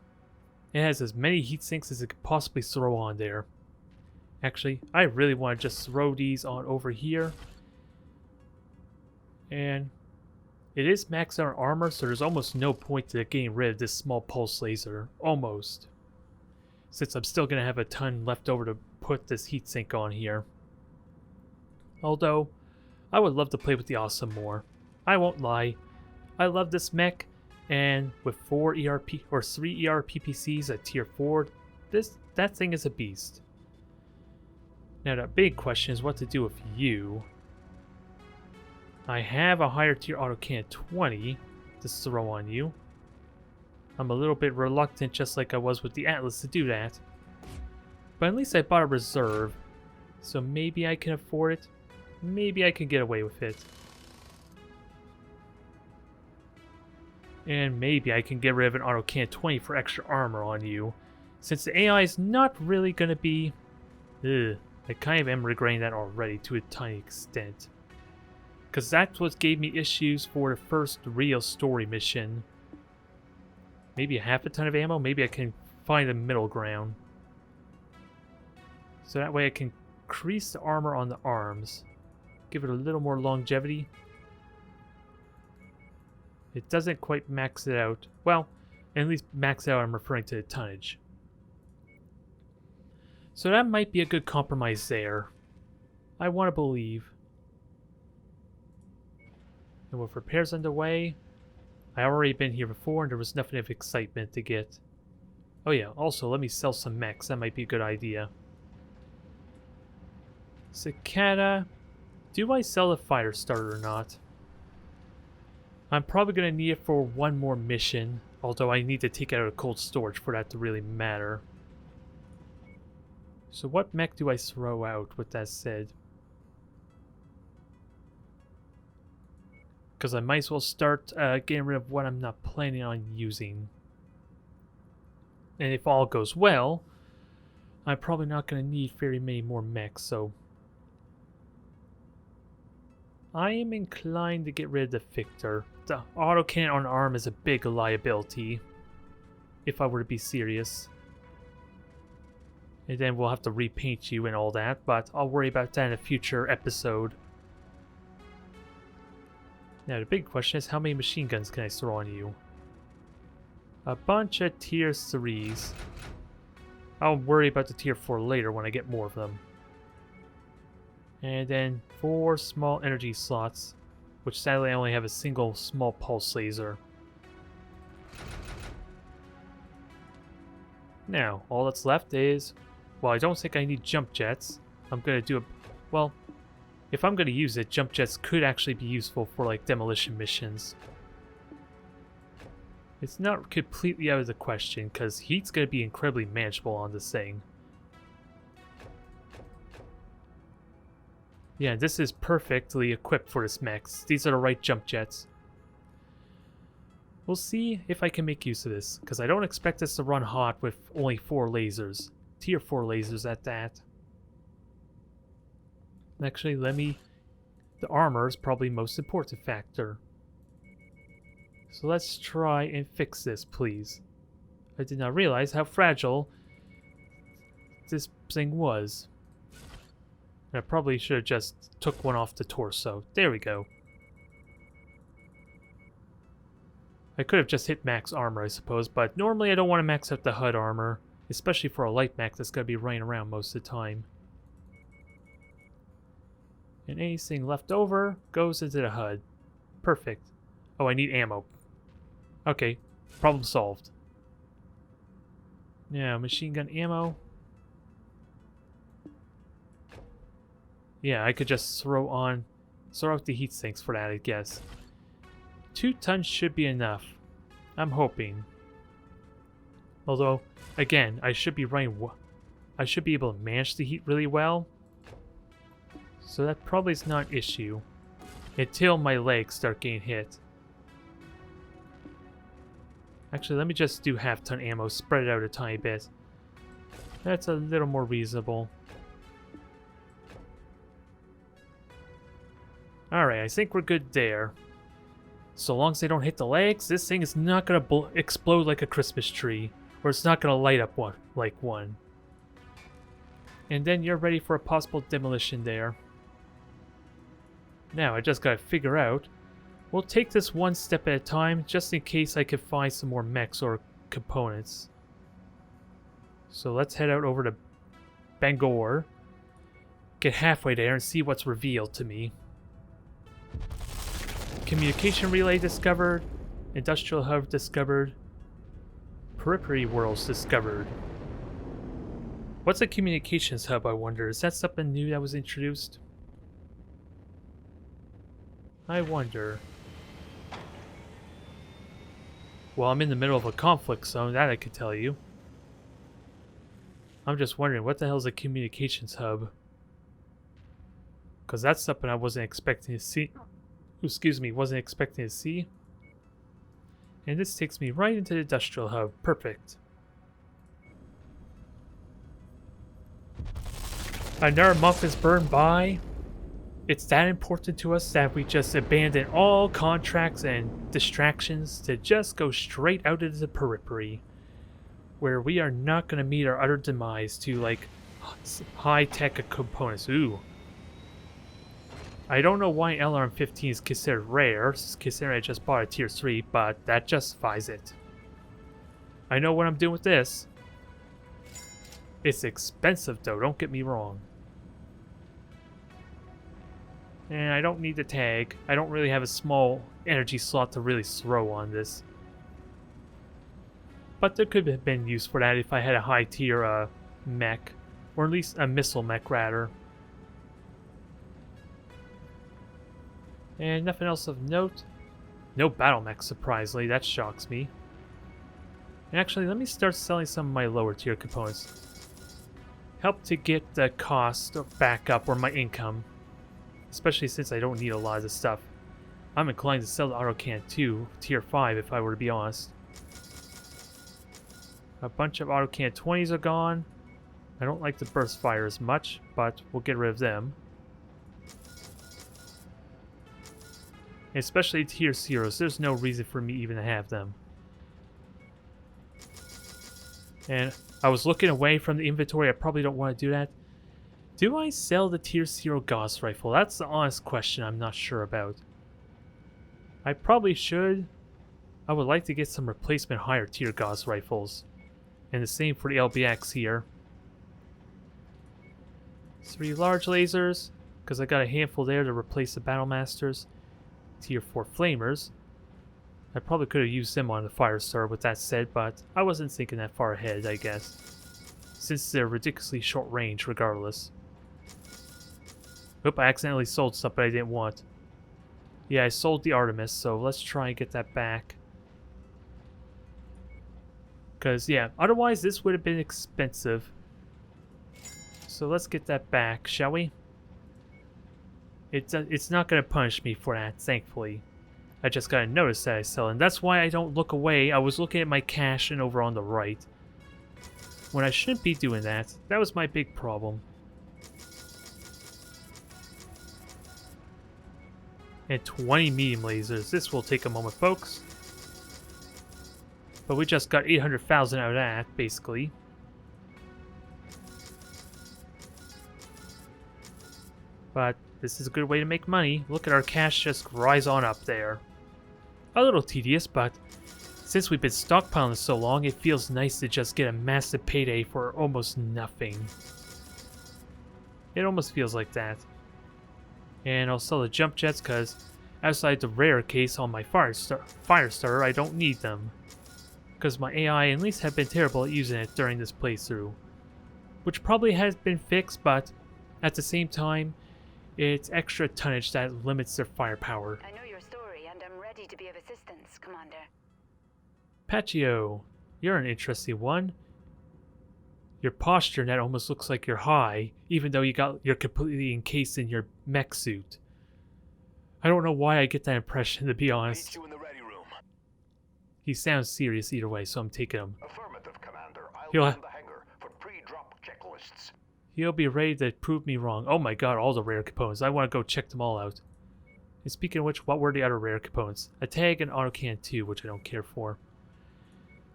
it has as many heat sinks as it could possibly throw on there. Actually, I really want to just throw these on over here. And it is maxed out on armor, so there's almost no point to getting rid of this small pulse laser. Almost. Since I'm still going to have a ton left over to put this heatsink on here. Although, I would love to play with the Awesome more. I won't lie. I love this mech, and with 3 ERPPCs at tier 4, that thing is a beast. Now the big question is what to do with you. I have a higher tier autocannon 20 to throw on you. I'm a little bit reluctant, just like I was with the Atlas, to do that. But at least I bought a reserve, so maybe I can afford it. Maybe I can get away with it. And maybe I can get rid of an autocannon 20 for extra armor on you. Since the AI is not really going to be... Ugh, I kind of am regretting that already to a tiny extent. Because that's what gave me issues for the first real story mission. Maybe a half a ton of ammo? Maybe I can find a middle ground. So that way I can increase the armor on the arms. Give it a little more longevity. It doesn't quite max it out. Well, at least max out I'm referring to the tonnage. So that might be a good compromise there. I want to believe. And with repairs underway, I already been here before and there was nothing of excitement to get. Oh yeah, also let me sell some mechs. That might be a good idea. Cicada. Do I sell a fire starter or not? I'm probably going to need it for one more mission. Although I need to take it out of cold storage for that to really matter. So what mech do I throw out with that said? Because I might as well start getting rid of what I'm not planning on using. And if all goes well, I'm probably not going to need very many more mechs, so... I am inclined to get rid of the Victor. The autocannon on arm is a big liability, if I were to be serious. And then we'll have to repaint you and all that, but I'll worry about that in a future episode. Now the big question is, how many machine guns can I throw on you? A bunch of tier 3s. I'll worry about the tier 4 later when I get more of them. And then 4 small energy slots, which sadly I only have a single small pulse laser. Now, all that's left is... Well, I don't think I need jump jets. I'm going to do a... Well, if I'm going to use it, jump jets could actually be useful for, like, demolition missions. It's not completely out of the question, because heat's going to be incredibly manageable on this thing. Yeah, this is perfectly equipped for this mechs. These are the right jump jets. We'll see if I can make use of this, because I don't expect this to run hot with only 4 lasers. Tier 4 lasers at that. Actually, let me... The armor is probably the most important factor. So let's try and fix this, please. I did not realize how fragile this thing was. I probably should have just took one off the torso. There we go. I could have just hit max armor, I suppose, but normally I don't want to max out the HUD armor, especially for a light mech that's going to be running around most of the time. And anything left over goes into the HUD. Perfect. Oh, I need ammo. Okay, problem solved. Now, machine gun ammo. Yeah, I could just throw out the heat sinks for that, I guess. 2 tons should be enough. I'm hoping. Although, again, I should be able to manage the heat really well. So that probably is not an issue. Until my legs start getting hit. Actually, let me just do half-ton ammo, spread it out a tiny bit. That's a little more reasonable. Alright, I think we're good there. So long as they don't hit the legs, this thing is not going to explode like a Christmas tree. Or it's not going to light up like one. And then you're ready for a possible demolition there. Now, I just got to figure out... We'll take this one step at a time, just in case I can find some more mechs or components. So let's head out over to Bangor. Get halfway there and see what's revealed to me. Communication relay discovered. Industrial hub discovered. Periphery worlds discovered. What's a communications hub, I wonder? Is that something new that was introduced? I wonder. Well, I'm in the middle of a conflict zone, that I could tell you. I'm just wondering, what the hell is a communications hub? Because that's something I wasn't expecting to see. Excuse me, wasn't expecting to see. And this takes me right into the industrial hub. Perfect. Another month is burned by. It's that important to us that we just abandon all contracts and distractions to just go straight out into the periphery, where we are not going to meet our utter demise to, like, high-tech components. Ooh. I don't know why LRM-15 is considered rare, considering I just bought a tier 3, but that justifies it. I know what I'm doing with this. It's expensive though, don't get me wrong. And I don't need the tag. I don't really have a small energy slot to really throw on this. but there could have been use for that if I had a high tier mech, or at least a missile mech rather. And nothing else of note. No battle mechs, surprisingly. That shocks me. And actually, let me start selling some of my lower tier components. Help to get the cost back up, or my income. Especially since I don't need a lot of this stuff. I'm inclined to sell the Autocannon 2, tier 5 if I were to be honest. A bunch of Autocannon 20s are gone. I don't like the burst fire as much, but we'll get rid of them. Especially tier 0s, there's no reason for me even to have them. And I was looking away from the inventory, I probably don't want to do that. Do I sell the tier 0 Guass Rifle? That's the honest question I'm not sure about. I probably should. I would like to get some replacement higher tier Guass Rifles. And the same for the LBX here. 3 large lasers, because I got a handful there to replace the Battle Masters. Tier 4 flamers. I probably could have used them on the Firestar with that said, but I wasn't thinking that far ahead, I guess. Since they're ridiculously short range regardless. Oop, I accidentally sold something I didn't want. Yeah, I sold the Artemis, so let's try and get that back. Because, yeah, otherwise this would have been expensive. So let's get that back, shall we? It's not going to punish me for that, thankfully. I just got to notice that I sell, and that's why I don't look away. I was looking at my cash and over on the right. When I shouldn't be doing that. That was my big problem. And 20 medium lasers. This will take a moment, folks. But we just got 800,000 out of that, basically. But this is a good way to make money. Look at our cash just rise on up there. A little tedious, but since we've been stockpiling so long, it feels nice to just get a massive payday for almost nothing. It almost feels like that. And I'll sell the jump jets because outside the rare case on my Firestar, I don't need them. Because my AI at least have been terrible at using it during this playthrough. Which probably has been fixed, but at the same time, it's extra tonnage that limits their firepower. I know your story, and I'm ready to be of assistance, Commander. Patio, you're an interesting one. Your posture net almost looks like you're high, even though you're completely encased in your mech suit. I don't know why I get that impression, to be honest. Meet you in the ready room. He sounds serious either way, so I'm taking him. Affirmative, Commander. I'll He'll- man the hangar for pre-drop checklists. He'll be ready to prove me wrong. Oh my god, all the rare components. I want to go check them all out. And speaking of which, what were the other rare components? A tag and Autocannon 2, which I don't care for.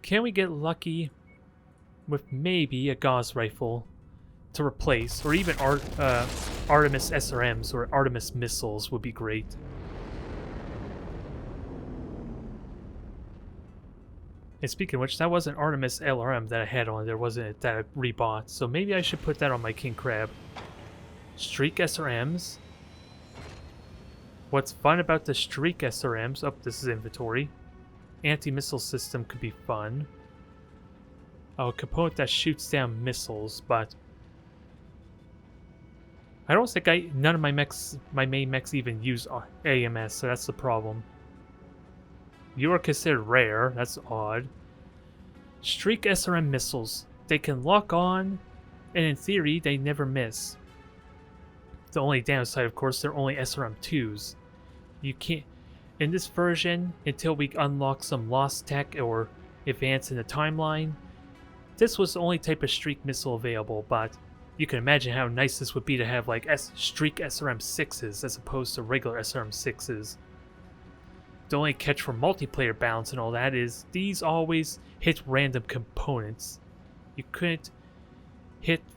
Can we get lucky with maybe a Guass Rifle to replace, or even Artemis SRMs or Artemis missiles would be great. And speaking of which, that was an Artemis LRM that I had on there, wasn't it? That I rebought. So maybe I should put that on my King Crab. Streak SRMs. What's fun about the Streak SRMs... Oh, this is inventory. Anti-missile system could be fun. Oh, a component that shoots down missiles, but... I don't think none of my mechs, my main mechs even use AMS, so that's the problem. You are considered rare, that's odd. Streak SRM missiles. They can lock on, and in theory, they never miss. The only downside, of course, they're only SRM-2s. You can't... In this version, until we unlock some lost tech or advance in the timeline, this was the only type of Streak missile available, but you can imagine how nice this would be to have like Streak SRM-6s as opposed to regular SRM-6s. The only catch for multiplayer balance and all that is these always hit random components. You couldn't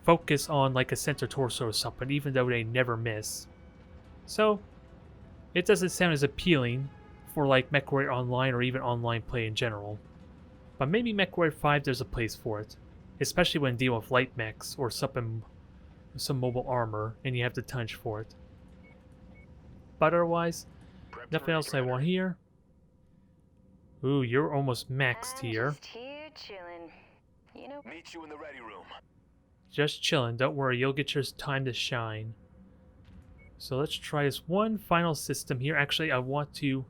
focus on like a center torso or something, even though they never miss. So, it doesn't sound as appealing for like Mechwarrior Online or even online play in general. But maybe Mechwarrior 5 there's a place for it. Especially when dealing with light mechs or something, some mobile armor, and you have the tonnage for it. But otherwise, nothing else I want here. Ooh, you're almost maxed I'm here. just here chilling Meet you in the ready room. Just chilling. Don't worry, you'll get your time to shine. So let's try this one final system here. Actually, I want to...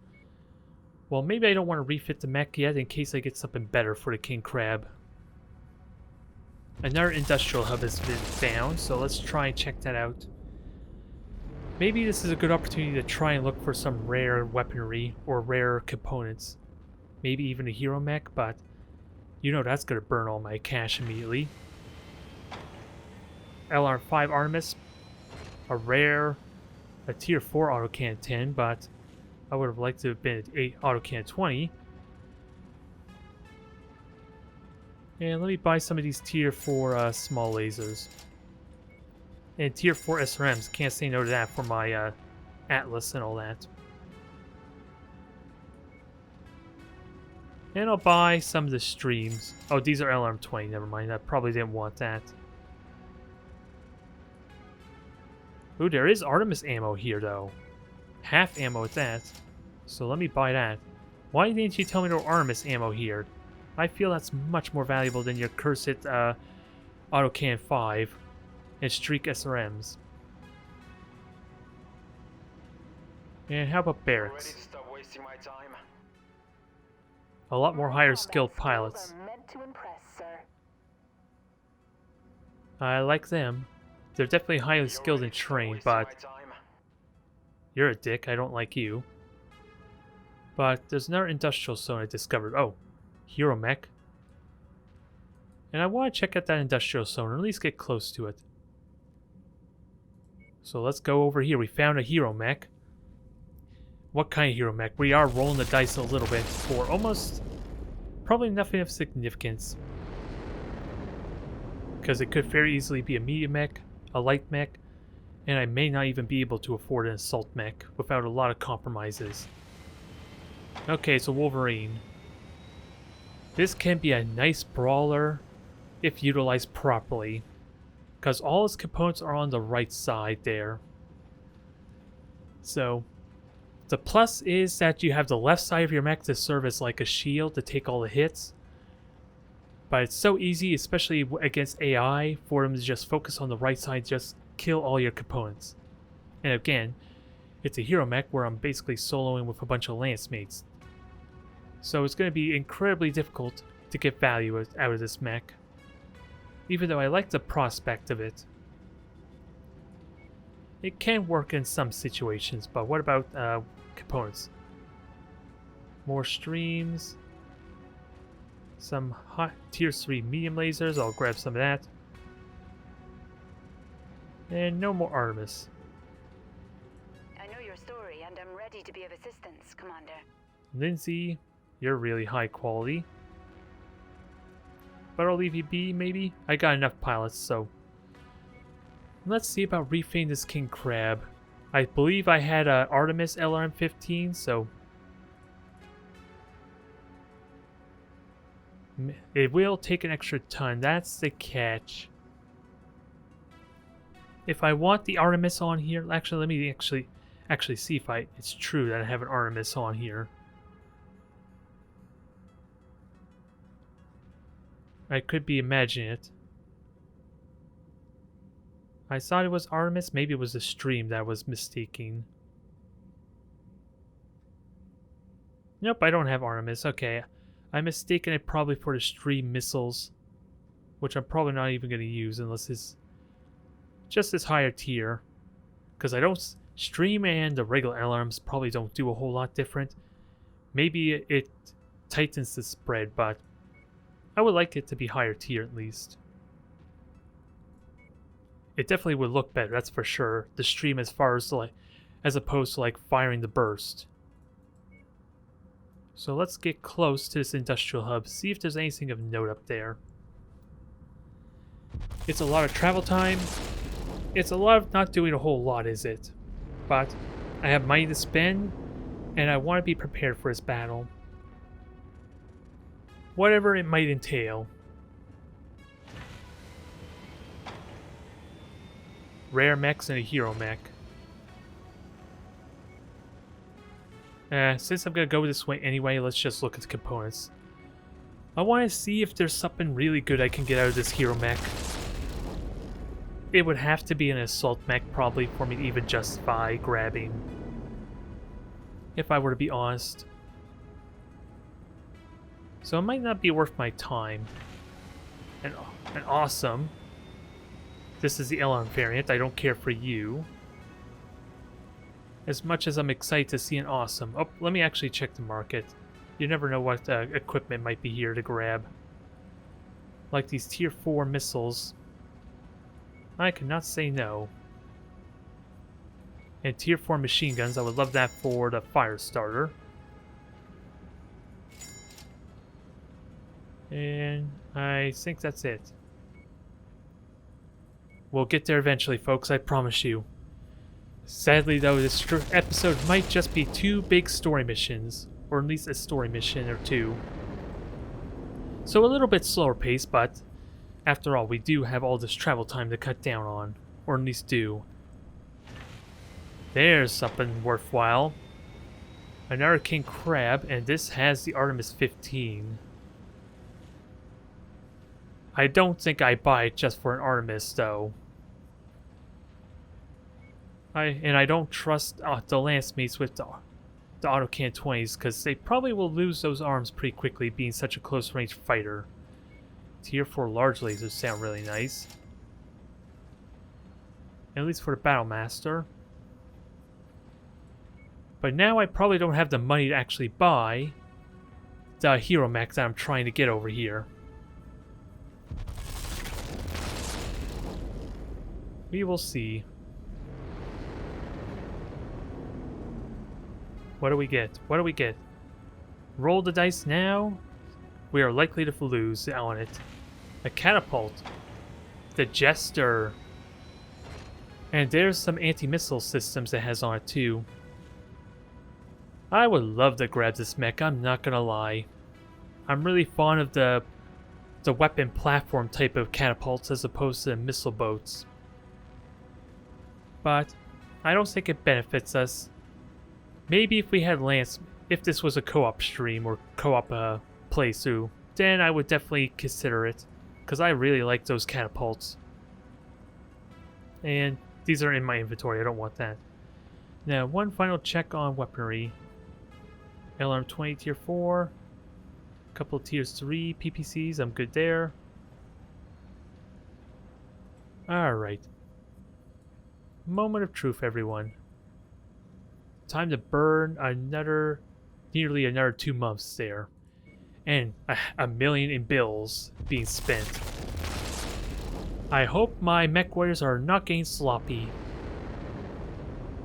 Well, maybe I don't want to refit the mech yet in case I get something better for the king crab. Another industrial hub has been found, so let's try and check that out. Maybe this is a good opportunity to try and look for some rare weaponry or rare components. Maybe even a hero mech, but you know that's going to burn all my cash immediately. LR5 Artemis, a rare, a tier 4 autocannon 10, but I would have liked to have been an autocannon 20. And let me buy some of these tier 4 small lasers. And tier 4 SRMs, can't say no to that for my Atlas and all that. And I'll buy some of the streams. Oh, these are LRM20, never mind, I probably didn't want that. Ooh, there is Artemis ammo here though. Half ammo at that. So let me buy that. Why didn't you tell me there were Artemis ammo here? I feel that's much more valuable than your cursed Autocannon 5 and Streak SRMs. And how about barracks? Ready to stop wasting my time? A lot more higher skilled pilots. Are meant to impress, sir. I like them. They're definitely highly skilled and trained, but you're a dick, I don't like you. But there's another industrial zone I discovered. Oh, hero mech. And I want to check out that industrial zone, or at least get close to it. So let's go over here. We found a hero mech. What kind of hero mech? We are rolling the dice a little bit for almost... probably nothing of significance. Because it could very easily be a medium mech, a light mech, and I may not even be able to afford an assault mech without a lot of compromises. Okay, so Wolverine. This can be a nice brawler if utilized properly, because all its components are on the right side there. So, the plus is that you have the left side of your mech to serve as like a shield to take all the hits. But it's so easy, especially against AI, for them to just focus on the right side, just kill all your components. And again, it's a hero mech where I'm basically soloing with a bunch of lance mates. So it's going to be incredibly difficult to get value out of this mech. Even though I like the prospect of it. It can work in some situations, but what about components? More streams. Some hot tier 3 medium lasers, I'll grab some of that. And no more Artemis. I know your story, and I'm ready to be of assistance, Commander. Lindsay, you're really high quality. But I'll leave you be, maybe? I got enough pilots, so... Let's see about refitting this King Crab. I believe I had a Artemis LRM-15, so... It will take an extra ton, that's the catch. If I want the Artemis on here... Actually, let me actually see if it's true that I have an Artemis on here. I could be imagining it. I thought it was Artemis. Maybe it was a stream that I was mistaking. Nope, I don't have Artemis. Okay. I'm mistaken it probably for the stream missiles. Which I'm probably not even going to use unless it's just this higher tier. Because I don't... Stream and the regular alarms probably don't do a whole lot different. Maybe it tightens the spread, but... I would like it to be higher tier at least. It definitely would look better, that's for sure. The stream as far as like, as opposed to like firing the burst. So let's get close to this industrial hub, see if there's anything of note up there. It's a lot of travel time. It's a lot of not doing a whole lot, is it? But I have money to spend, and I want to be prepared for this battle. Whatever it might entail. Rare mechs and a hero mech. Since I'm going to go this way anyway, let's just look at the components. I want to see if there's something really good I can get out of this hero mech. It would have to be an assault mech probably for me to even justify grabbing. If I were to be honest. So it might not be worth my time. And awesome. This is the LM variant. I don't care for you. As much as I'm excited to see an awesome. Oh, let me actually check the market. You never know what equipment might be here to grab. Like these tier 4 missiles. I cannot say no. And tier 4 machine guns. I would love that for the fire starter. And I think that's it. We'll get there eventually, folks, I promise you. Sadly, though, this episode might just be 2 big story missions, or at least a story mission or 2. So a little bit slower pace, but after all, we do have all this travel time to cut down on, or at least do. There's something worthwhile. Another king crab, and this has the Artemis 15. I don't think I buy it just for an Artemis, though. I don't trust the lance mates with the Autocannon 20s, because they probably will lose those arms pretty quickly, being such a close-range fighter. Tier 4 large lasers sound really nice. At least for the Battle Master. But now I probably don't have the money to actually buy the hero mech that I'm trying to get over here. We will see. What do we get? What do we get? Roll the dice now. We are likely to lose on it. A catapult. The Jester. And there's some anti-missile systems it has on it too. I would love to grab this mech, I'm not gonna lie. I'm really fond of the weapon platform type of catapults as opposed to the missile boats. But I don't think it benefits us. Maybe if we had Lance, if this was a co-op stream or co-op playthrough, then I would definitely consider it. Because I really like those catapults. And these are in my inventory, I don't want that. Now, one final check on weaponry. LRM-20 tier 4. A couple of tiers 3 PPCs, I'm good there. Alright. Moment of truth, everyone. Time to burn nearly another 2 months there. And a million in bills being spent. I hope my Mechwarriors are not getting sloppy.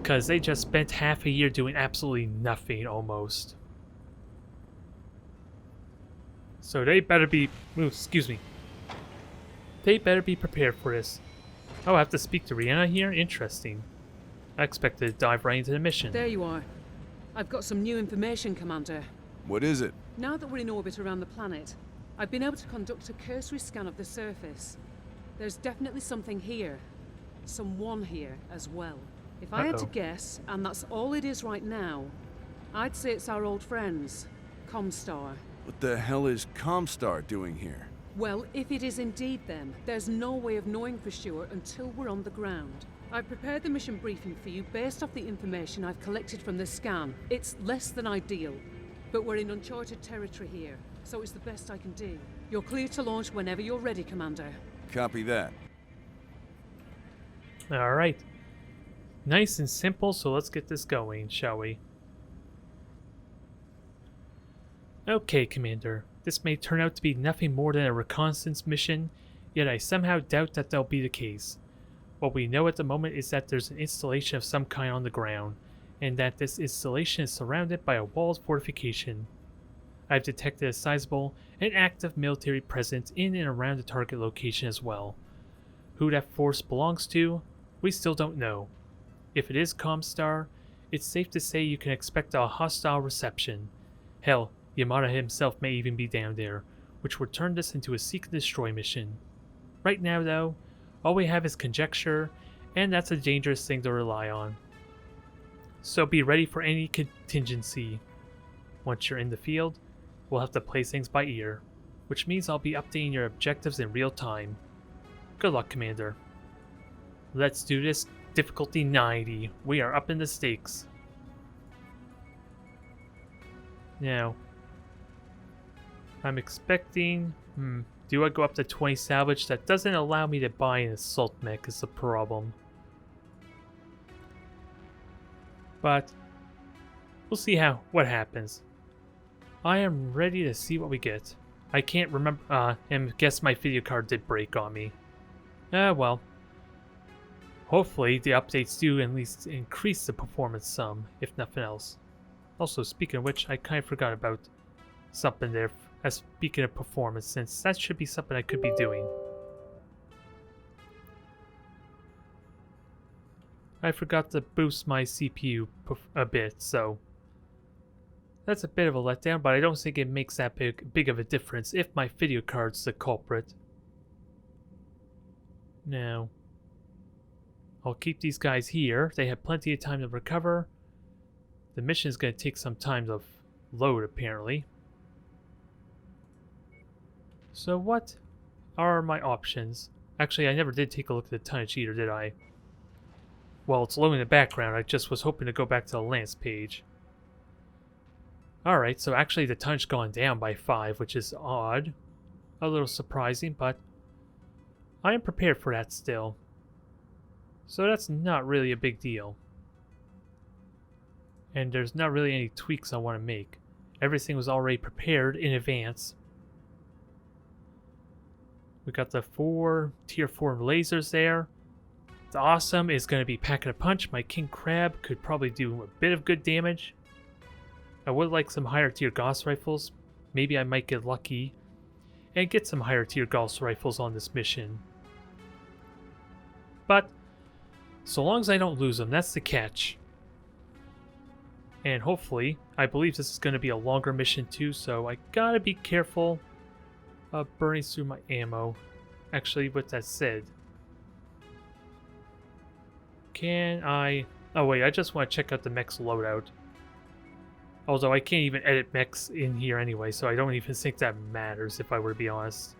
Because they just spent half a year doing absolutely nothing, almost. So they better be... Ooh, excuse me. They better be prepared for this. Oh, I have to speak to Rihanna here? Interesting. I expected to dive right into the mission. There you are. I've got some new information, Commander. What is it? Now that we're in orbit around the planet, I've been able to conduct a cursory scan of the surface. There's definitely something here. Someone here as well. If I had to guess, and that's all it is right now, I'd say it's our old friends, Comstar. What the hell is Comstar doing here? Well, if it is indeed them, there's no way of knowing for sure until we're on the ground. I've prepared the mission briefing for you based off the information I've collected from the scan. It's less than ideal, but we're in uncharted territory here, so it's the best I can do. You're clear to launch whenever you're ready, Commander. Copy that. Alright. Nice and simple, so let's get this going, shall we? Okay, Commander. This may turn out to be nothing more than a reconnaissance mission, yet I somehow doubt that that'll be the case. What we know at the moment is that there's an installation of some kind on the ground, and that this installation is surrounded by a walled fortification. I've detected a sizable and active military presence in and around the target location as well. Who that force belongs to, we still don't know. If it is Comstar, it's safe to say you can expect a hostile reception. Hell, Yamada himself may even be down there, which would turn this into a seek and destroy mission. Right now, though, all we have is conjecture, and that's a dangerous thing to rely on. So be ready for any contingency. Once you're in the field, we'll have to play things by ear. which means I'll be updating your objectives in real time. Good luck, Commander. Let's do this. Difficulty 90. We are up in the stakes. Now, I'm expecting... do I go up to 20 salvage? That doesn't allow me to buy an assault mech is the problem. But we'll see what happens. I am ready to see what we get. I can't remember, and guess my video card did break on me. Well. Hopefully the updates do at least increase the performance some, if nothing else. Also, speaking of which, I kind of forgot about something there. Speaking of performance, since that should be something I could be doing. I forgot to boost my CPU a bit, so that's a bit of a letdown, but I don't think it makes that big of a difference if my video card's the culprit. Now, I'll keep these guys here. They have plenty of time to recover. The mission is going to take some time to load, apparently. So what are my options? Actually, I never did take a look at the tonnage either, did I? Well, it's low in the background. I just was hoping to go back to the Lance page. Alright, so actually the tonnage gone down by 5, which is odd. A little surprising, but I am prepared for that still. So that's not really a big deal. And there's not really any tweaks I want to make. Everything was already prepared in advance. We got the 4 tier 4 lasers there. The awesome is going to be packing a punch. My King Crab could probably do a bit of good damage. I would like some higher tier Guass Rifles. Maybe I might get lucky and get some higher tier Guass Rifles on this mission. But so long as I don't lose them, that's the catch. And hopefully, I believe this is going to be a longer mission too, so I gotta be careful of burning through my ammo. Actually, with that said, can I... Oh wait, I just want to check out the mech's loadout. Although I can't even edit mechs in here anyway, so I don't even think that matters if I were to be honest.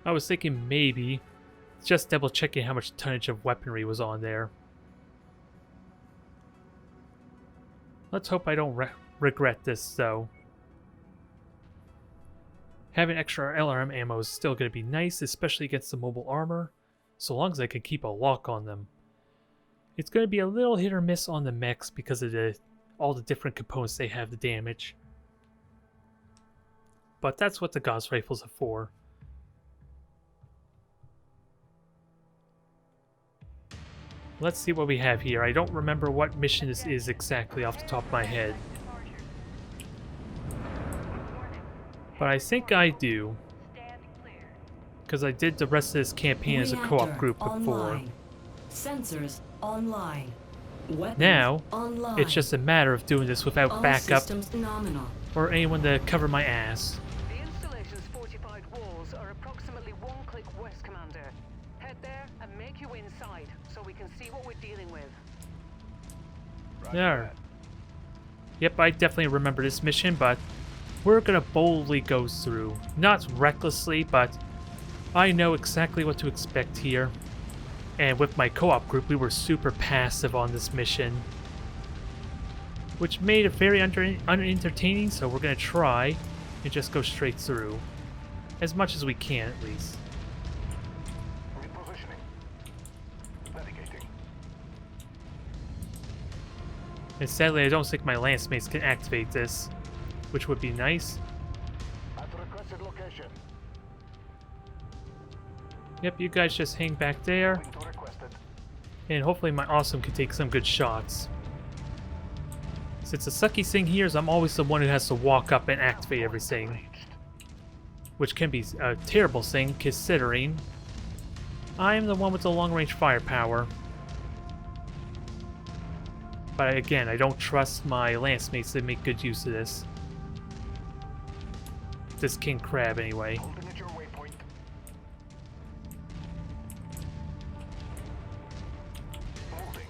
I was thinking maybe just double checking how much tonnage of weaponry was on there. Let's hope I don't regret this though. Having extra LRM ammo is still going to be nice, especially against the mobile armor, so long as I can keep a lock on them. It's going to be a little hit or miss on the mechs because of all the different components they have to damage. But that's what the Guass Rifles are for. Let's see what we have here. I don't remember what mission this is exactly off the top of my head. But I think I do. Because I did the rest of this campaign as a co-op group before. Online. Sensors online. Weapons Now, online. it's just a matter of doing this without All backup systems nominal. or anyone to cover my ass. The installation's fortified walls are approximately 1 click west, Commander. Head there and make your way inside so we can see what we're dealing with. There. Yep, I definitely remember this mission, but we're gonna boldly go through. Not recklessly, but I know exactly what to expect here. And with my co-op group, we were super passive on this mission, which made it very unentertaining, so we're gonna try and just go straight through. As much as we can, at least. Repositioning. Navigating. And sadly, I don't think my lance mates can activate this, which would be nice. At requested location. Yep, you guys just hang back there, Moving to requested. and hopefully my awesome can take some good shots. Since the sucky thing here is I'm always the one who has to walk up and activate everything, which can be a terrible thing considering I'm the one with the long-range firepower. But again, I don't trust my lance mates to make good use of this. This King Crab, anyway. Holding at your waypoint. Moving.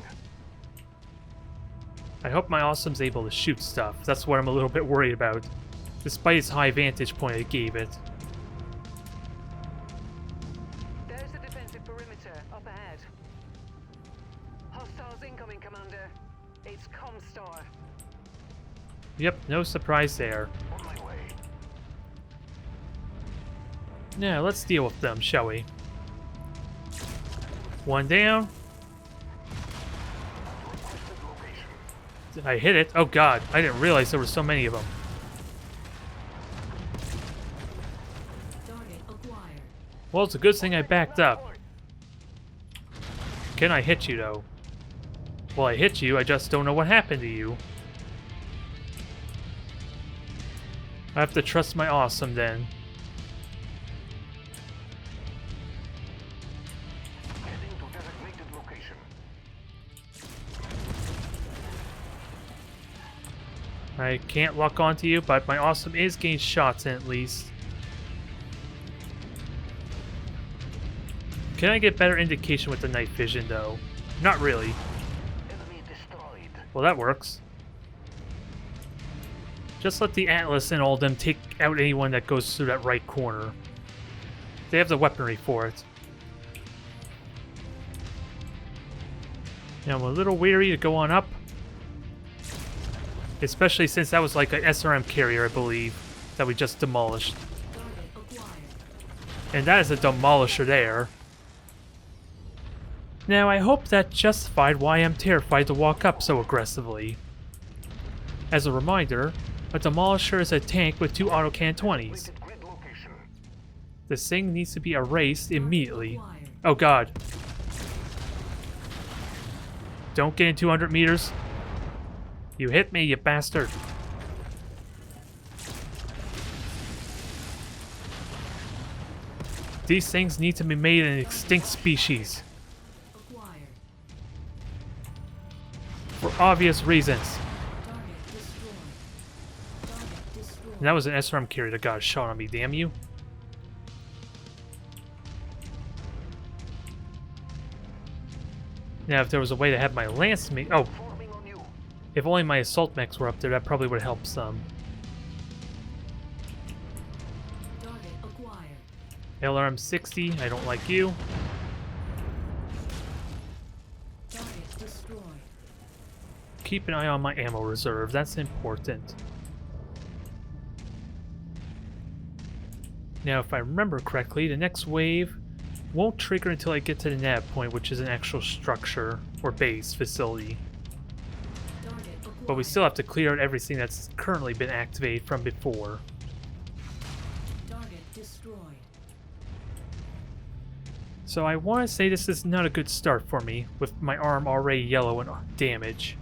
I hope my Awesome's able to shoot stuff. That's what I'm a little bit worried about, despite its high vantage point I gave it. There's the defensive perimeter up ahead. Hostiles incoming, Commander. It's Comstar. Yep, no surprise there. On my way. Now, let's deal with them, shall we? One down. I hit it. Oh god, I didn't realize there were so many of them. Target acquired. Well, it's a good thing I backed up. Can I hit you, though? Well, I hit you, I just don't know what happened to you. I have to trust my Awesome, then. Heading to designated location. I can't lock onto you, but my Awesome is getting shots in at least. Can I get better indication with the night vision, though? Not really. Enemy destroyed. Well, that works. Just let the Atlas and all them take out anyone that goes through that right corner. They have the weaponry for it. Now I'm a little weary to go on up. Especially since that was like an SRM carrier, I believe, that we just demolished. Target acquired. And that is a demolisher there. Now I hope that justified why I'm terrified to walk up so aggressively. As a reminder, a demolisher is a tank with 2 autocannon 20s. Grid location. This thing needs to be erased immediately. Acquired. Oh god. Don't get in 200 meters. You hit me, you bastard. These things need to be made an extinct species. Acquired. For obvious reasons. Target destroyed. Target destroyed. And that was an SRM carrier that got a shot on me, damn you. Now, if there was a way to have my lance me— oh, Forming on you. if only my assault mechs were up there, that probably would help some. Target acquired. LRM 60, I don't like you. Target destroyed. Keep an eye on my ammo reserve, that's important. Now, if I remember correctly, the next wave won't trigger until I get to the nav point, which is an actual structure or base facility. Target acquired. But we still have to clear out everything that's currently been activated from before. Target destroyed. So I want to say this is not a good start for me, with my arm already yellow and damage.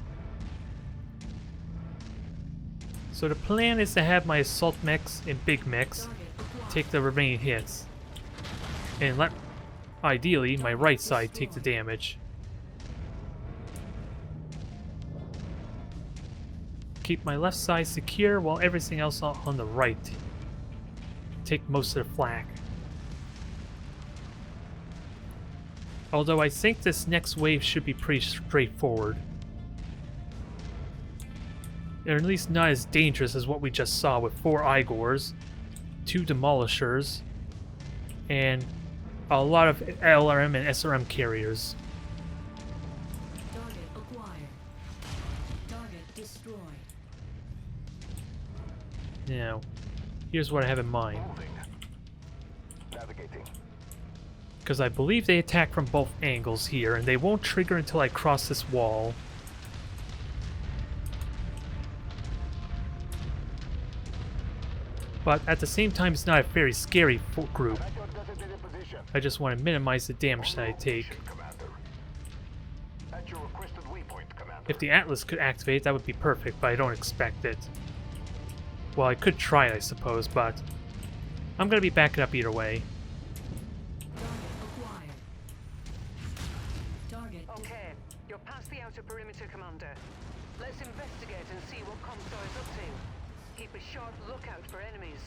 So the plan is to have my assault mechs and big mechs Target acquired. take the remaining hits, and let, ideally, my right side take the damage. Keep my left side secure while everything else on the right take most of the flak. Although I think this next wave should be pretty straightforward. Or at least not as dangerous as what we just saw with 4 Igors, 2 Demolishers, and a lot of LRM and SRM carriers. Target acquired. Target destroyed. Now, here's what I have in mind. Moving. Navigating. Because I believe they attack from both angles here, and they won't trigger until I cross this wall. But at the same time, it's not a very scary group. At your designated position. I just want to minimize the damage that I On take. location, Commander. At your requested waypoint, Commander. If the Atlas could activate, that would be perfect, but I don't expect it. Well, I could try it, I suppose, but I'm going to be backing up either way. Target acquired. Target Okay, you're past the outer perimeter, Commander. Let's investigate and see what Comstar is up to. Keep a sharp lookout for enemies.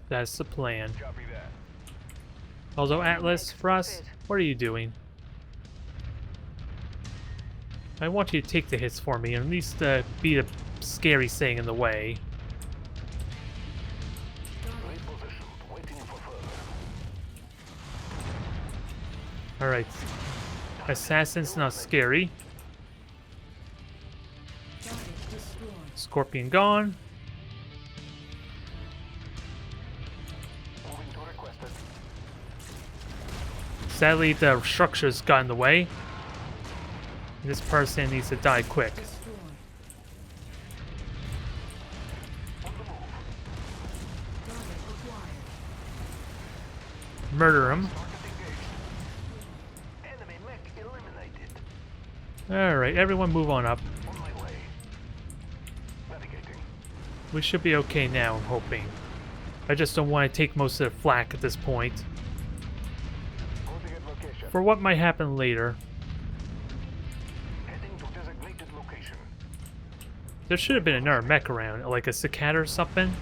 That's the plan. Copy that. Although, Atlas, for us, what are you doing? I want you to take the hits for me, and at least be the scary thing in the way. Repositioned, waiting for further. Alright. Assassin's not scary. Target destroyed. Scorpion gone. Moving to requested. Sadly, the structures got in the way. This person needs to die quick. Destroyed. On the move. Target acquired. Murder him. Target engaged. Enemy mech eliminated. Alright, everyone move on up. On my way. Navigating. We should be okay now, I'm hoping. I just don't want to take most of the flak at this point. Holding at location. For what might happen later. Heading to designated location. There should have been another mech around, like a cicada or something.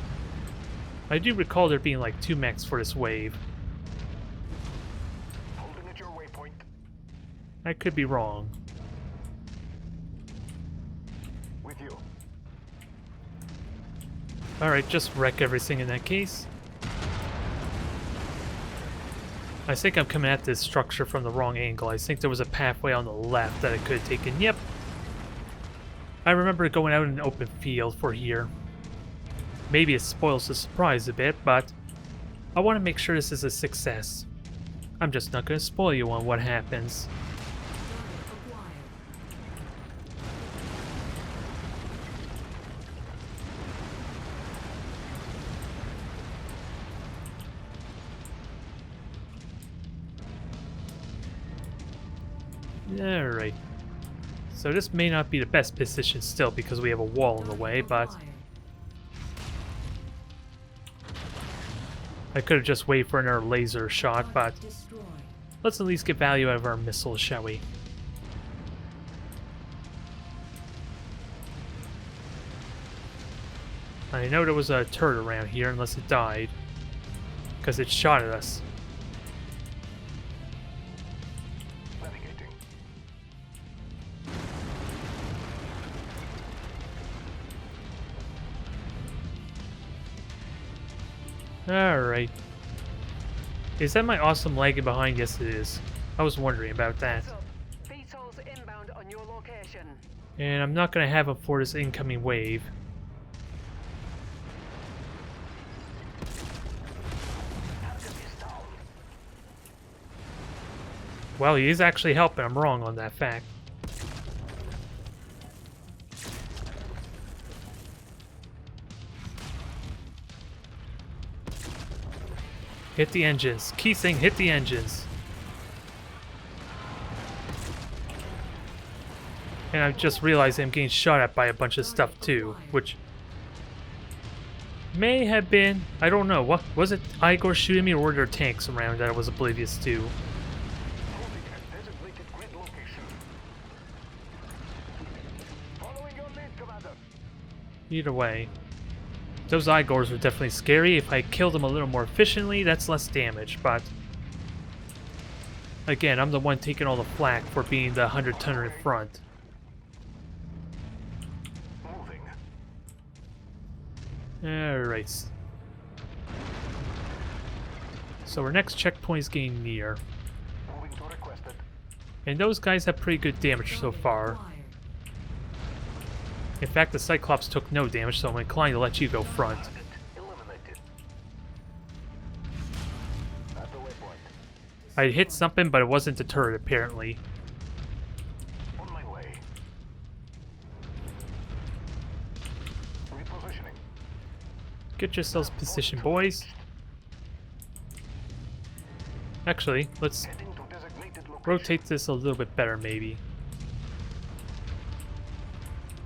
I do recall there being like 2 mechs for this wave. Holding at your waypoint. I could be wrong. With you. Alright, just wreck everything in that case. I think I'm coming at this structure from the wrong angle. I think there was a pathway on the left that I could have taken. Yep. I remember going out in an open field for here. Maybe it spoils the surprise a bit, but I want to make sure this is a success. I'm just not going to spoil you on what happens. Target acquired. Alright. So this may not be the best position still because we have a wall in the way, but Acquired. I could have just waited for another laser shot, but Target destroyed. let's at least get value out of our missiles, shall we? I know there was a turret around here unless it died, because it shot at us. Navigating. Alright. Is that my awesome lagging behind? Yes, it is. I was wondering about that. Heads up. VTOL's inbound on your location. And I'm not going to have them for this incoming wave. Target is down. Well, he is actually helping. I'm wrong on that fact. Hit the engines. Key thing, hit the engines. And I just realized I'm getting shot at by a bunch of stuff too, which may have been, I don't know, what was it Igor shooting me or were there tanks around that I was oblivious to? Moving at designated grid location. Following your lead, Commander. Either way. Those Igors are definitely scary. If I kill them a little more efficiently, that's less damage, but again, I'm the one taking all the flak for being the 100-tonner in front. Moving. Alright. So our next checkpoint is getting near. Moving to requested. And those guys have pretty good damage so far. Acquired. In fact, the Cyclops took no damage, so I'm inclined to let you go front. Target eliminated. At the waypoint. I hit something, but it wasn't the turret, apparently. On my way. Repositioning. Get yourselves positioned, boys. Actually, let's Heading to designated location. rotate this a little bit better, maybe.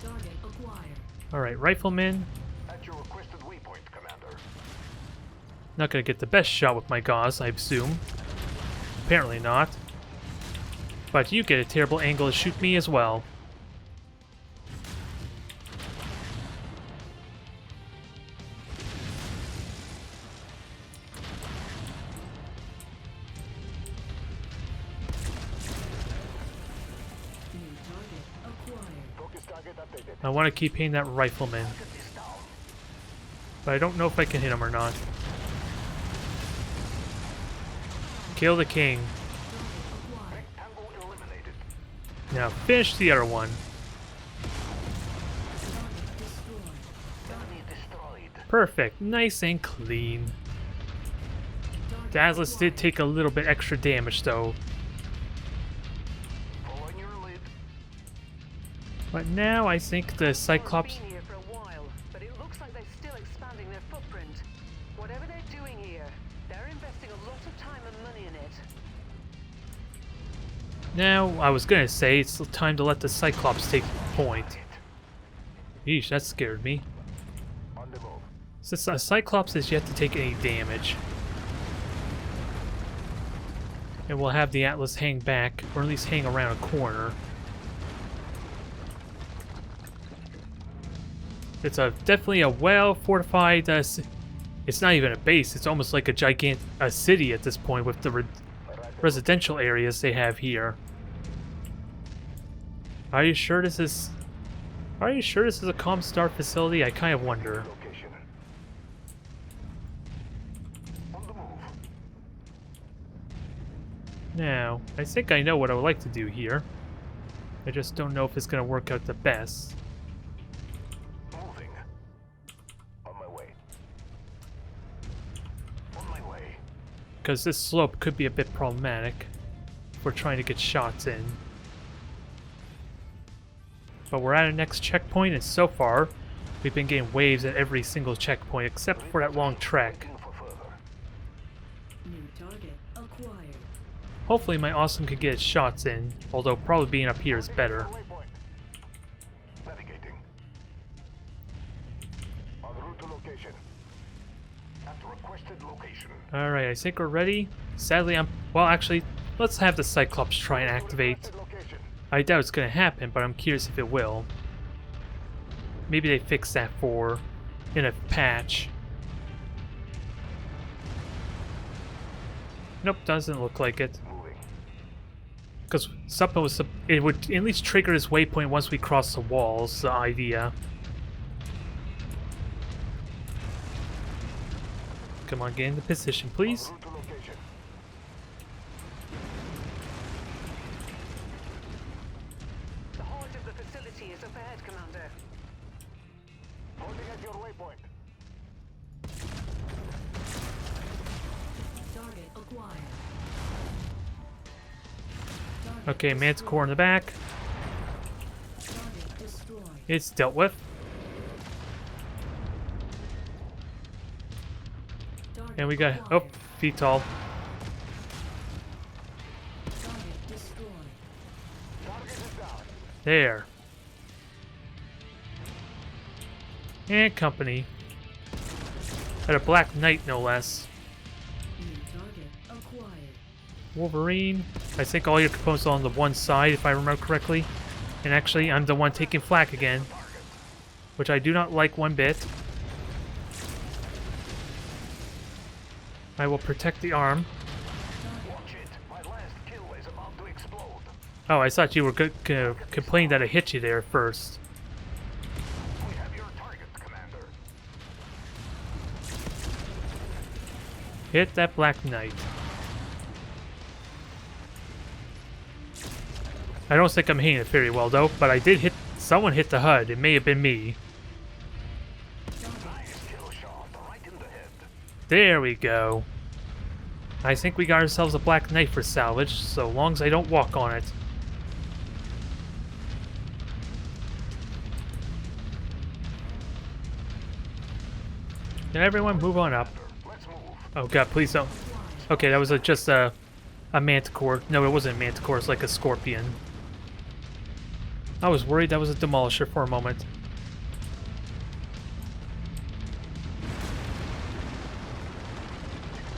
Target acquired. Alright, Rifleman. At your requested waypoint, Commander. Not gonna get the best shot with my gauze, I assume. Apparently not. But you get a terrible angle to shoot me as well. New target I want to keep hitting that rifleman. But I don't know if I can hit him or not. Kill the king. Now finish the other one. Perfect. Nice and clean. The Atlas did take a little bit extra damage though. But now I think the Cyclops... Been here for a while, but it looks like they're still expanding their footprint. Whatever they're doing here, they're investing a lot of time and money in it. Now, I was gonna say it's time to let the Cyclops take point. Yeesh, that scared me. Since the Cyclops is yet to take any damage. And we'll have the Atlas hang back, or at least hang around a corner. It's definitely a well-fortified... it's not even a base, it's almost like a city at this point with the residential areas they have here. Are you sure this is... Are you sure this is a Comstar facility? I kind of wonder. Now, I think I know what I would like to do here. I just don't know if it's going to work out the best. Moving. On my way. On my way. Because this slope could be a bit problematic if we're trying to get shots in. But we're at our next checkpoint, and so far, we've been getting waves at every single checkpoint except for that long trek. New target acquired. Hopefully my Awesome could get its shots in, although probably being up here is better. Navigating. En route to location. At requested location. Alright, I think we're ready. Sadly, well, actually, let's have the Cyclops try and activate. I doubt it's going to happen, but I'm curious if it will. Maybe they fix that in a patch. Nope, doesn't look like it. Because something was... It would at least trigger his waypoint once we cross the walls, the idea. Come on, get into position, please. The heart of the facility is up ahead, Commander. Holding at your waypoint. Target acquired. Okay, Manticore in the back. Target destroyed. It's dealt with. And we got... Oh, VTOL. Target destroyed. There. And company. At a Black Knight, no less. New target acquired. Wolverine. I think all your components are on the one side, if I remember correctly. And actually, I'm the one taking flak again. Which I do not like one bit. I will protect the arm. Watch it. My last kill is about to explode. Oh, I thought you were complaining that I hit you there first. We have your target, Commander. Hit that Black Knight. I don't think I'm hitting it very well though, but I did hit... Someone hit the HUD. It may have been me. Nice kill shot right in the head. There we go. I think we got ourselves a Black Knight for salvage, so long as I don't walk on it. Can everyone move on up? Let's move. Oh god, please don't. Okay, that was just a Manticore. No, it wasn't a Manticore, it's like a Scorpion. I was worried that was a Demolisher for a moment.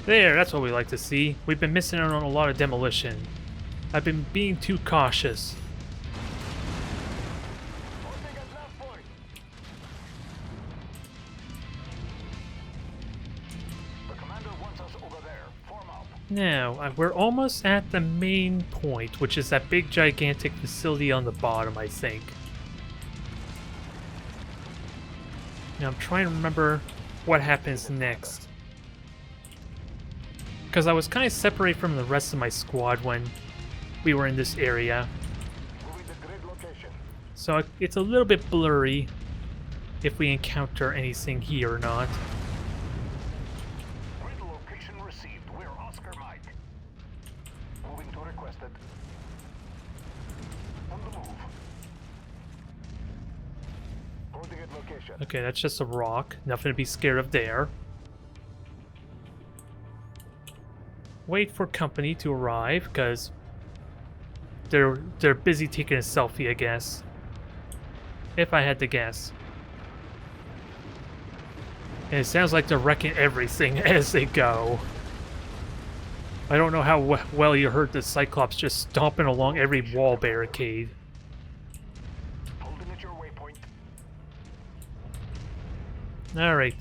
There, that's what we like to see. We've been missing out on a lot of demolition. I've been being too cautious. Holding at left point. The commander wants us over there. Form up. Now, we're almost at the main point, which is that big gigantic facility on the bottom, I think. Now I'm trying to remember what happens next. Because I was kind of separated from the rest of my squad when we were in this area. So it's a little bit blurry if we encounter anything here or not. Grid location received. We're Oscar Mike. Moving to requested. On the move. Coordinate location. Okay, that's just a rock. Nothing to be scared of there. Wait for company to arrive, because they're busy taking a selfie, I guess. If I had to guess. And it sounds like they're wrecking everything as they go. I don't know how well you heard the Cyclops just stomping along every wall barricade. Holding at your waypoint. Alright.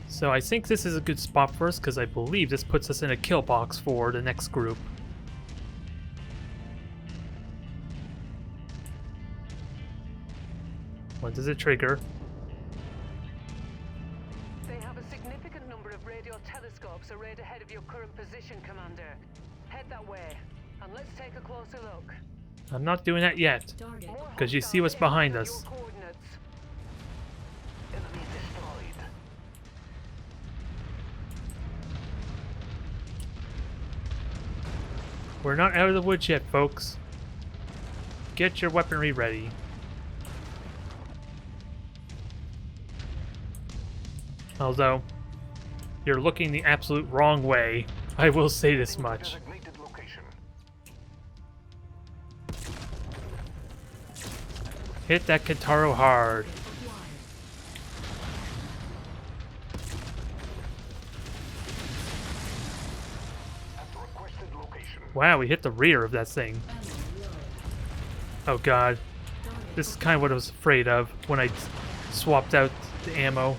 So I think this is a good spot for us, because I believe this puts us in a kill box for the next group. When does it trigger? They have a significant number of radio telescopes arrayed ahead of your current position, Commander. Head that way, and let's take a closer look. I'm not doing that yet, Target. because you see what's behind us. Your coordinates. Enemy destroyed. We're not out of the woods yet, folks. Get your weaponry ready. Although, you're looking the absolute wrong way. I will say this much. Designated location. Hit that Kintaro hard. At the requested location. Wow, we hit the rear of that thing. Oh god. This is kind of what I was afraid of when I swapped out the ammo.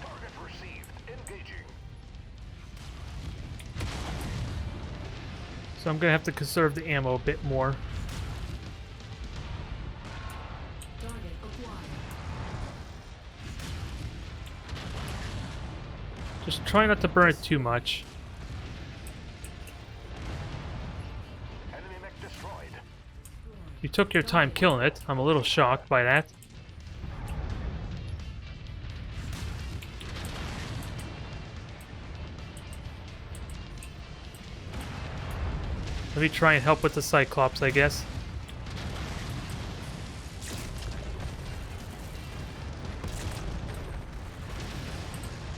Target received. Engaging. So I'm gonna have to conserve the ammo a bit more. Target acquired. Just try not to burn it too much. Enemy mech destroyed. You took your time killing it. I'm a little shocked by that. Let me try and help with the Cyclops, I guess.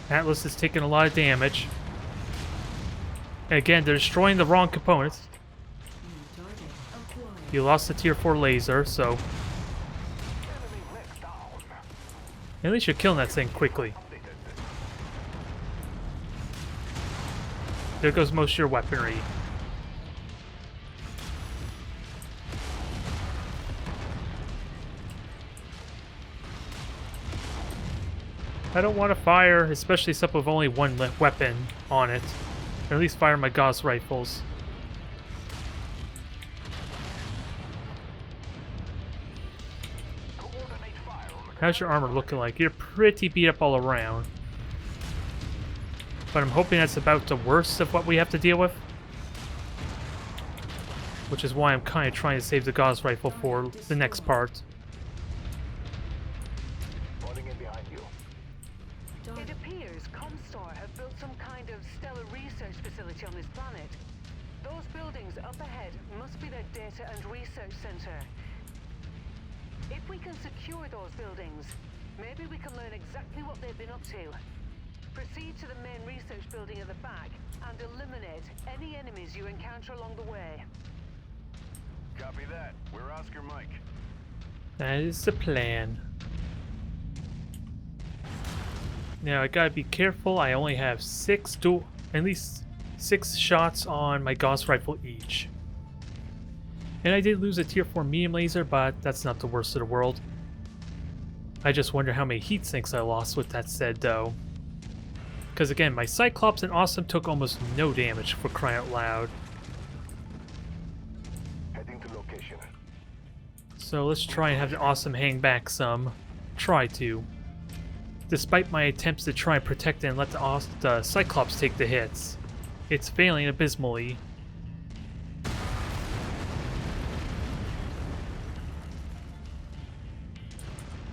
Atlas is taking a lot of damage. And again, they're destroying the wrong components. New target acquired. You lost the tier 4 laser, so Enemy mech down. at least you're killing that thing quickly. Updated. There goes most of your weaponry. I don't want to fire, especially stuff with only one weapon on it. Or at least fire my Guass Rifles. Coordinate fire on the How's your armor looking like? You're pretty beat up all around. But I'm hoping that's about the worst of what we have to deal with. Which is why I'm kind of trying to save the Guass Rifle for the next part. Falling in behind you. It appears Comstar have built some kind of stellar research facility on this planet. Those buildings up ahead must be their data and research center. If we can secure those buildings, maybe we can learn exactly what they've been up to. Proceed to the main research building at the back and eliminate any enemies you encounter along the way. Copy that. We're Oscar Mike. That is the plan. Now I gotta be careful. I only have at least 6 shots on my Guass Rifle each. And I did lose a tier 4 medium laser, but that's not the worst of the world. I just wonder how many heat sinks I lost with that said, though. Because again, my Cyclops and Awesome took almost no damage, for crying out loud. Heading to location. So let's try and have the awesome hang back some. Try to. Despite my attempts to try and protect it and let the Cyclops take the hits, it's failing abysmally.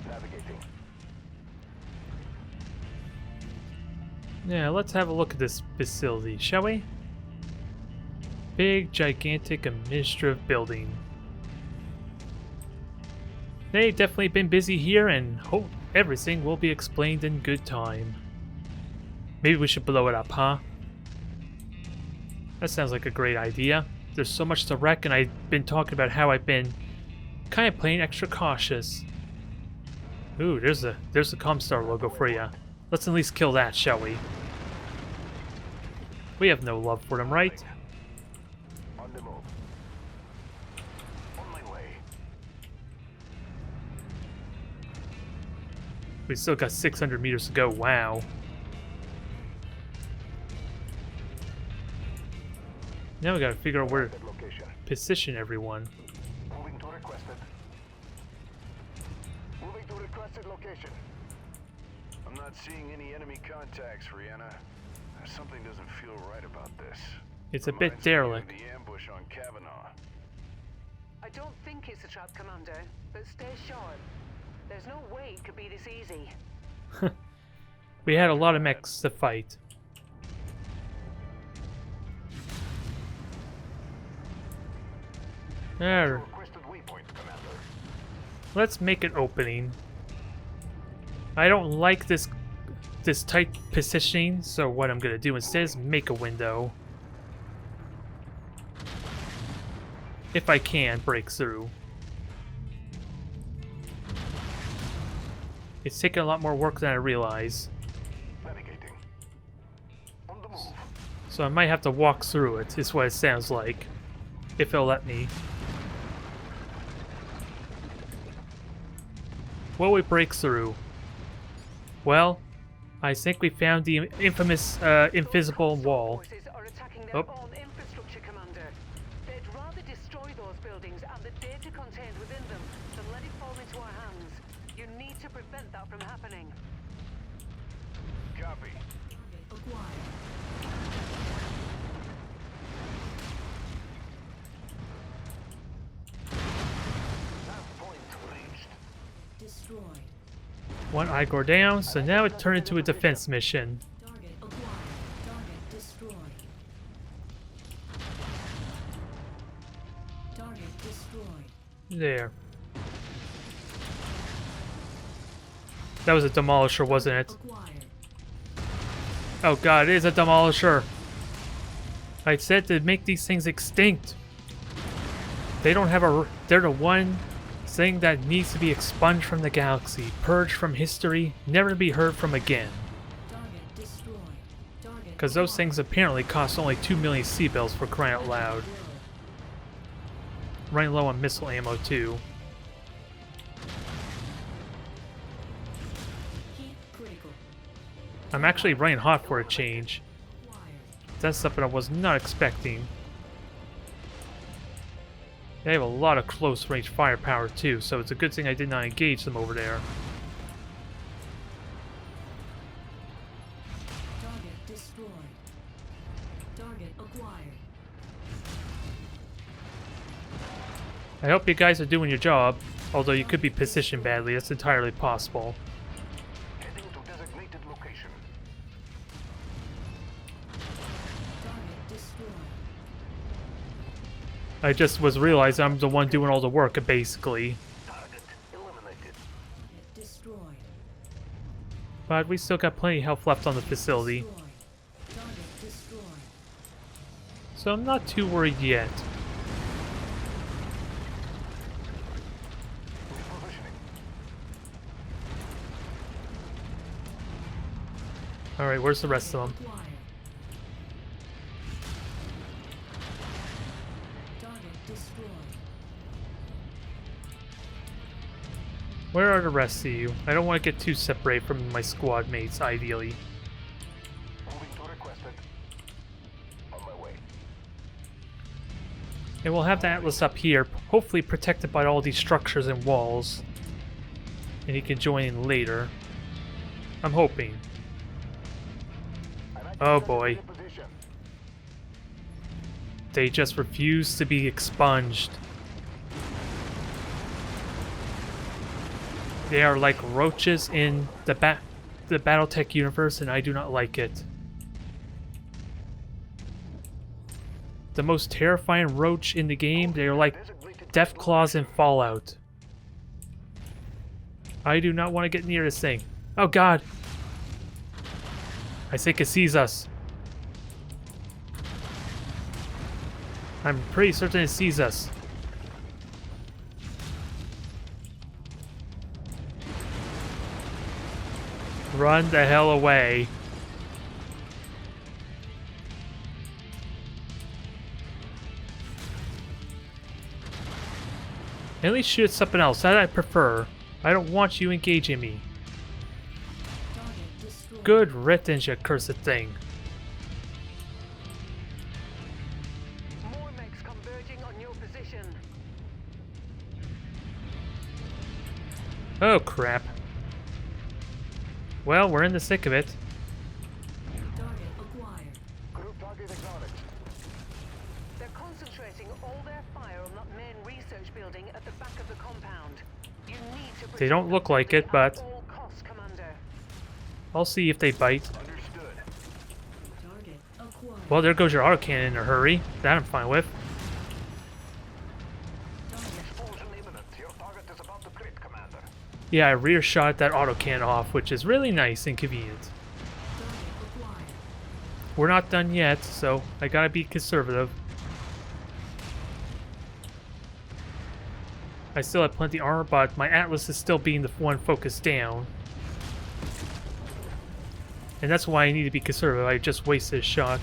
Navigating. Yeah, let's have a look at this facility, shall we? Big, gigantic, administrative building. They've definitely been busy here, and hope everything will be explained in good time. Maybe we should blow it up, huh? That sounds like a great idea. There's so much to wreck, and I've been talking about how I've been kind of playing extra cautious. Ooh, there's the Comstar logo for ya. Let's at least kill that, shall we? We have no love for them, right? On the move. On my way. We still got 600 meters to go. Wow. Now we gotta figure out where to Location. position everyone. Moving to requested. Moving to requested location. I'm not seeing any enemy contacts, Rihanna. Something doesn't feel right about this. It's a bit Reminds me of derelict. the ambush on Kavanaugh. I don't think it's a trap, Commander, but stay sharp. There's no way it could be this easy. We had a lot of mechs to fight. There. Requested waypoint, Commander. Let's make an opening. I don't like this tight positioning, so what I'm gonna do instead is make a window. If I can break through. It's taking a lot more work than I realize. Navigating. On the move. So I might have to walk through it, is what it sounds like. If it'll let me. Will we break through? Well, I think we found the infamous invisible wall. Forces are attacking their own infrastructure, Commander. They'd rather destroy those buildings and the data contained within them than let it fall into our hands. You need to prevent that from happening. Copy. Acquired. Nav point reached. Destroyed. One Igor down, so now it turned into a defense mission. Target acquired. Target destroyed. Target destroyed. There. That was a demolisher, wasn't it? Acquired. Oh god, it is a demolisher. I said to make these things extinct. They don't have a... They're the one thing that needs to be expunged from the galaxy, purged from history, never to be heard from again. Target destroyed. Target Because those things apparently cost only 2 million C-bills for crying out loud. Running low on missile ammo too. Heat critical. I'm actually running hot for a change. Acquired. That's something I was not expecting. They have a lot of close range firepower too, so it's a good thing I did not engage them over there. Target destroyed. Target acquired. I hope you guys are doing your job, although you could be positioned badly, that's entirely possible. Heading to designated location. Target destroyed. I just was realizing I'm the one doing all the work, basically. Target eliminated. Target destroyed. But we still got plenty of health left on the facility, Destroyed. Target destroyed. so I'm not too worried yet. Repositioning. Alright, where's the rest of them? Acquired. Target destroyed. Where are the rest of you? I don't want to get too separated from my squad mates, ideally. Moving to requested. On my way. And we'll have the Atlas up here, hopefully protected by all these structures and walls. And he can join in later. I'm hoping. Oh boy. They just refuse to be expunged. They are like roaches in the Battletech universe, and I do not like it. The most terrifying roach in the game, they are like Deathclaws in Fallout. I do not want to get near this thing. Oh god! I think it sees us. I'm pretty certain it sees us. Run the hell away. At least shoot something else. That I prefer. I don't want you engaging me. Good riddance, you cursed thing. More mechs converging on your position. Oh crap. Well, we're in the thick of it. Target acquired. Group target acknowledged. They're concentrating all their fire on that main research building at the back of the compound. You need to They don't look like it, but at all costs, Commander. I'll see if they bite. Understood. Target acquired. Well, there goes your autocannon in a hurry. That I'm fine with. Explosion imminent. Your target is about to crit, Commander. Yeah, I rear shot that autocannon off, which is really nice and convenient. Target acquired. We're not done yet, so I gotta be conservative. I still have plenty of armor, but my Atlas is still being the one focused down. And that's why I need to be conservative. I just wasted a shot.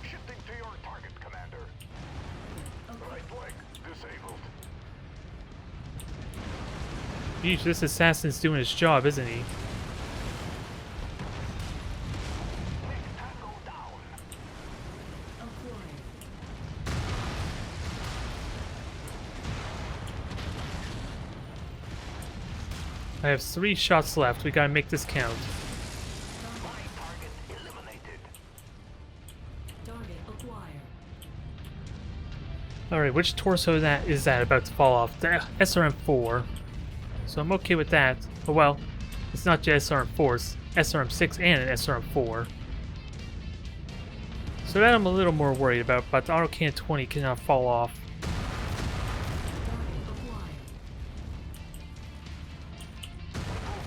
Shifting to your target, Commander. Right leg disabled. Yeesh, this assassin's doing his job, isn't he? Mech tango down. Acquired. I have 3 shots left. We gotta make this count. My target eliminated. Target acquired. Alright, which torso is that about to fall off? The SRM-4. So I'm okay with that. Oh well, it's not just SRM-4, it's SRM-6 and an SRM-4. So that I'm a little more worried about, but the Autocannon 20 cannot fall off. Target acquired.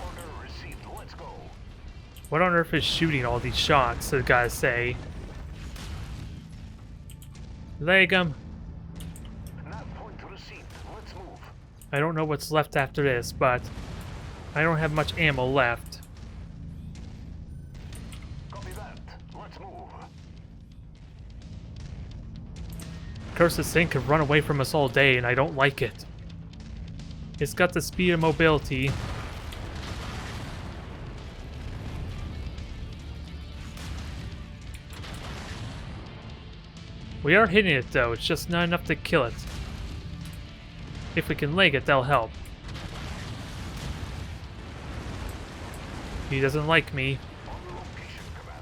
Order received. Let's go. What on earth is shooting all these shots, I gotta say. Leg 'em. Nav point received. Let's move. I don't know what's left after this, but I don't have much ammo left. Copy that. Let's move. Cursed thing could run away from us all day, and I don't like it. It's got the speed and mobility. We are hitting it though, it's just not enough to kill it. If we can leg it, that'll help. He doesn't like me.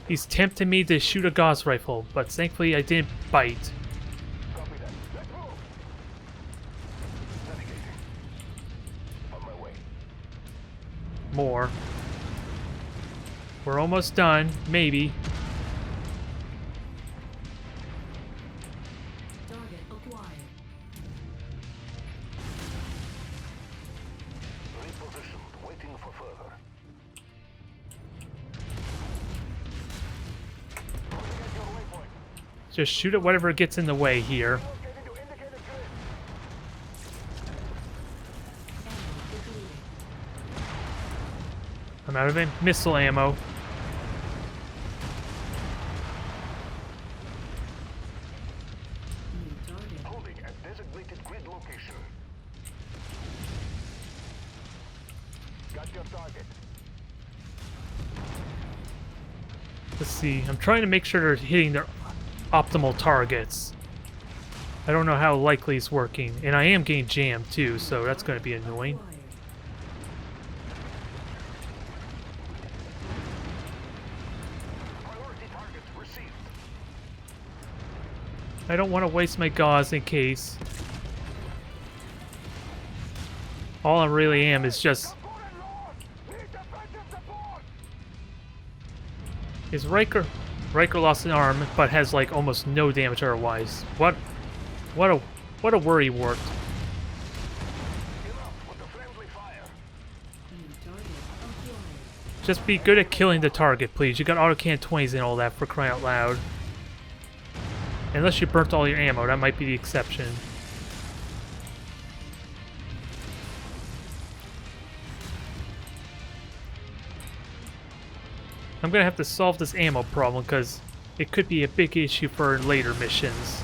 He's tempting me to shoot a Guass Rifle, but thankfully I didn't bite. Copy that. Let's move. Navigating. On my way. More. We're almost done, maybe. Target acquired. Repositioned. Waiting for further. Moving at your waypoint. Just shoot at whatever gets in the way here. Located to indicated grid. Ammo depleted. I'm out of missile ammo. New target. Holding at designated grid location. Got your target. Let's see. I'm trying to make sure they're hitting their optimal targets. I don't know how likely it's working. And I am getting jammed too, so that's going to be annoying. Acquired. Priority targets received. I don't want to waste my gauze in case. All I really am is just... Support and launch! Need defensive support! Is Riker lost an arm, but has like almost no damage otherwise. What a worry worked. Enough with the friendly fire. New target acquired. Just be good at killing the target, please. You got autocannon 20s and all that, for crying out loud. Unless you burnt all your ammo, that might be the exception. I'm gonna have to solve this ammo problem because it could be a big issue for later missions.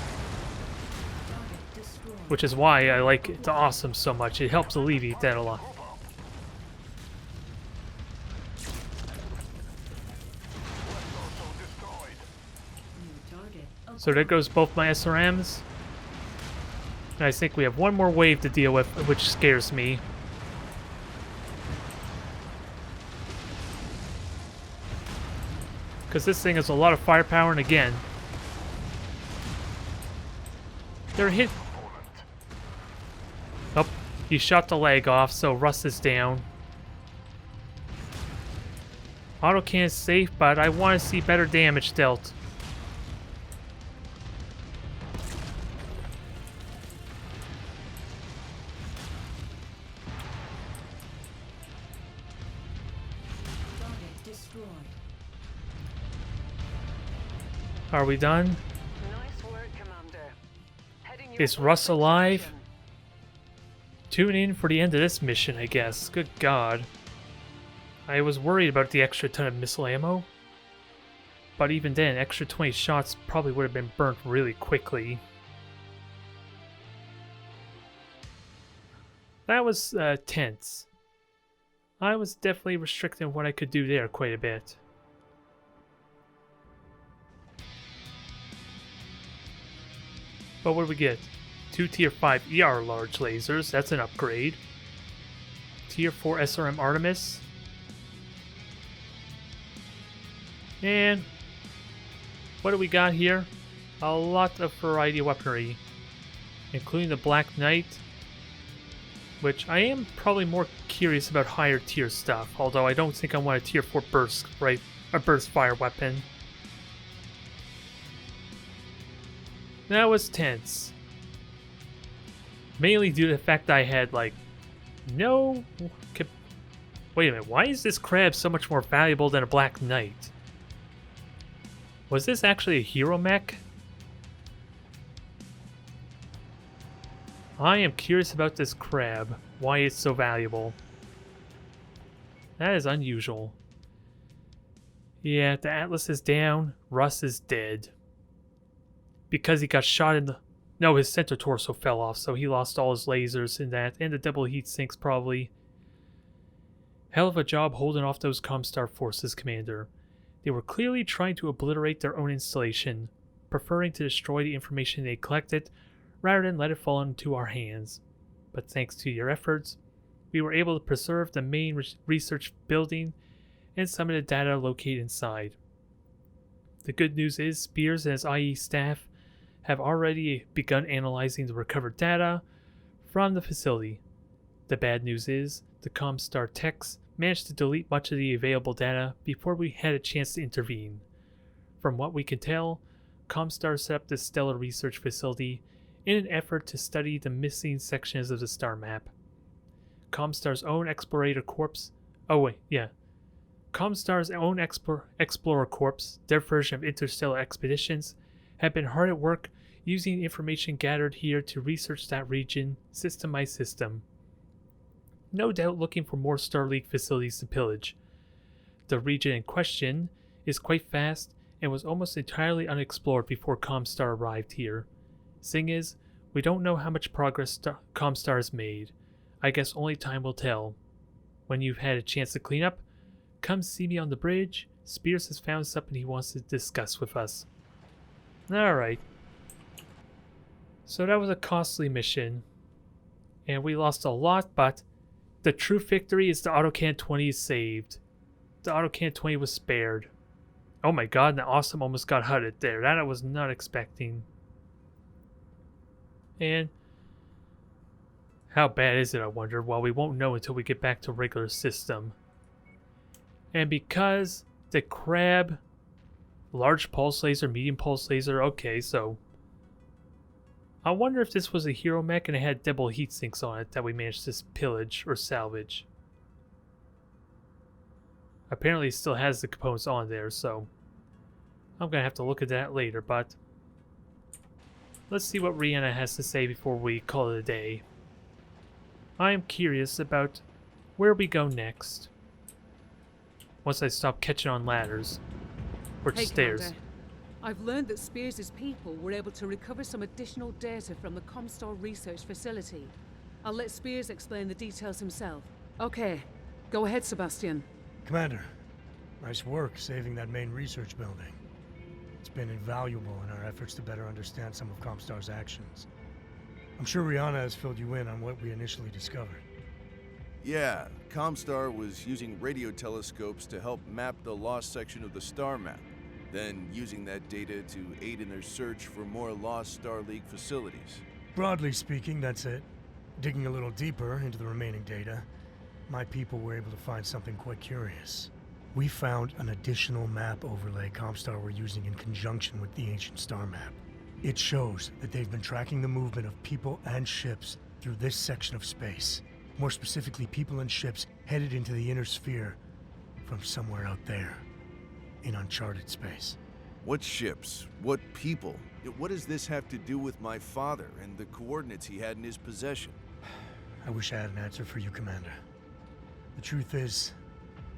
Target destroyed. Which is why I like it to Awesome so much. It helps alleviate that a lot. Also destroyed. New target So there goes both my SRMs. And I think we have one more wave to deal with, which scares me. Because this thing has a lot of firepower, and again, they're hit. Oh, he shot the leg off, so Russ is down. Autocannon's safe, but I want to see better damage dealt. target destroyed. Are we done? Nice work, Commander. Heading your Is way Russ to alive? extraction. Tune in for the end of this mission, I guess. Good God. I was worried about the extra ton of missile ammo. But even then, extra 20 shots probably would have been burnt really quickly. That was tense. I was definitely restricting what I could do there quite a bit. But what do we get? 2 Tier 5 ER large lasers, that's an upgrade. Tier 4 SRM Artemis. And what do we got here? A lot of variety of weaponry, including the Black Knight, which I am probably more curious about higher tier stuff, although I don't think I want a Tier 4 burst, right? A burst fire weapon. That was tense. Mainly due to the fact that I had, like, no... Wait a minute, why is this crab so much more valuable than a Black Knight? Was this actually a hero mech? I am curious about this crab, why it's so valuable. That is unusual. Yeah, the Atlas is down, Russ is dead. Because he got shot in the... No, his center torso fell off, so he lost all his lasers in that, and the double heat sinks probably. Hell of a job holding off those Comstar forces, Commander. They were clearly trying to obliterate their own installation, preferring to destroy the information they collected rather than let it fall into our hands. But thanks to your efforts, we were able to preserve the main research building and some of the data located inside. The good news is Spears and his IE staff have already begun analyzing the recovered data from the facility. The bad news is the Comstar techs managed to delete much of the available data before we had a chance to intervene. From what we can tell, Comstar set up this stellar research facility in an effort to study the missing sections of the star map. Comstar's own Explorator Corps... Comstar's own Explorer Corps, their version of interstellar expeditions, have been hard at work using information gathered here to research that region system by system. No doubt looking for more Star League facilities to pillage. The region in question is quite vast and was almost entirely unexplored before Comstar arrived here. Thing is, we don't know how much progress Comstar has made. I guess only time will tell. When you've had a chance to clean up, come see me on the bridge. Spears has found something he wants to discuss with us. Alright. So that was a costly mission, and we lost a lot, but the true victory is the Autocannon 20 is saved. The Autocannon 20 was spared. Oh my god, and the Awesome almost got hutted there. That I was not expecting. And how bad is it, I wonder? Well, we won't know until we get back to regular system. And because the crab, large pulse laser, medium pulse laser, okay, so I wonder if this was a hero mech and it had double heat sinks on it that we managed to pillage or salvage. Apparently it still has the components on there, so I'm gonna have to look at that later, but let's see what Rihanna has to say before we call it a day. I am curious about where we go next. Once I stop catching on ladders. Or Hey, stairs. Commander. I've learned that Spears' people were able to recover some additional data from the Comstar research facility. I'll let Spears explain the details himself. Okay, go ahead, Sebastian. Commander, nice work saving that main research building. It's been invaluable in our efforts to better understand some of Comstar's actions. I'm sure Rihanna has filled you in on what we initially discovered. Yeah, Comstar was using radio telescopes to help map the lost section of the star map, then using that data to aid in their search for more lost Star League facilities. Broadly speaking, that's it. Digging a little deeper into the remaining data, my people were able to find something quite curious. We found an additional map overlay Comstar were using in conjunction with the ancient star map. It shows that they've been tracking the movement of people and ships through this section of space. More specifically, people and ships headed into the inner sphere from somewhere out there, in uncharted space. What ships? What people? What does this have to do with my father and the coordinates he had in his possession? I wish I had an answer for you, Commander. The truth is,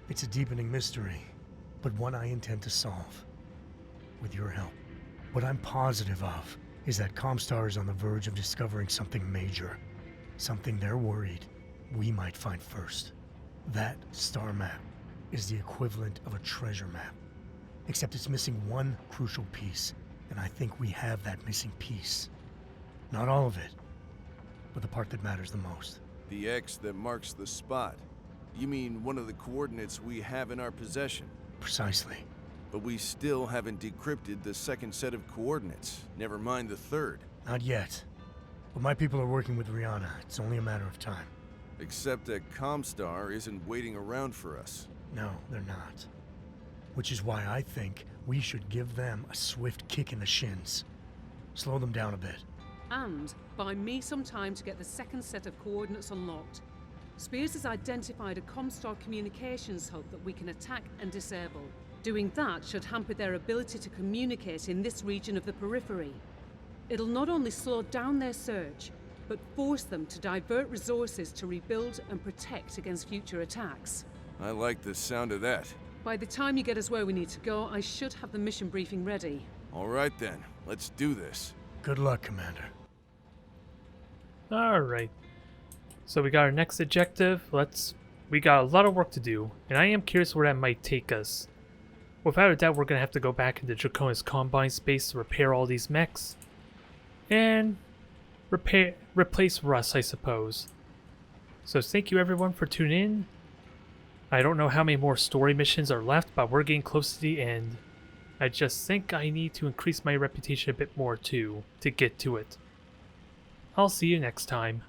it's a deepening mystery, but one I intend to solve, with your help. What I'm positive of is that Comstar is on the verge of discovering something major. Something they're worried we might find first. That star map is the equivalent of a treasure map. Except it's missing one crucial piece, and I think we have that missing piece. Not all of it, but the part that matters the most. The X that marks the spot. You mean one of the coordinates we have in our possession? Precisely. But we still haven't decrypted the second set of coordinates, never mind the third. Not yet. But my people are working with Rihanna. It's only a matter of time. Except that Comstar isn't waiting around for us. No, they're not. Which is why I think we should give them a swift kick in the shins. Slow them down a bit. And buy me some time to get the second set of coordinates unlocked. Spears has identified a Comstar communications hub that we can attack and disable. Doing that should hamper their ability to communicate in this region of the Periphery. It'll not only slow down their search, but force them to divert resources to rebuild and protect against future attacks. I like the sound of that. By the time you get us where we need to go, I should have the mission briefing ready. All right then, let's do this. Good luck, Commander. Alright. So we got our next objective. We got a lot of work to do, and I am curious where that might take us. Without a doubt, we're going to have to go back into Draconis Combine space to repair all these mechs. And replace Russ, I suppose. So thank you everyone for tuning in. I don't know how many more story missions are left, but we're getting close to the end. I just think I need to increase my reputation a bit more too, to get to it. I'll see you next time.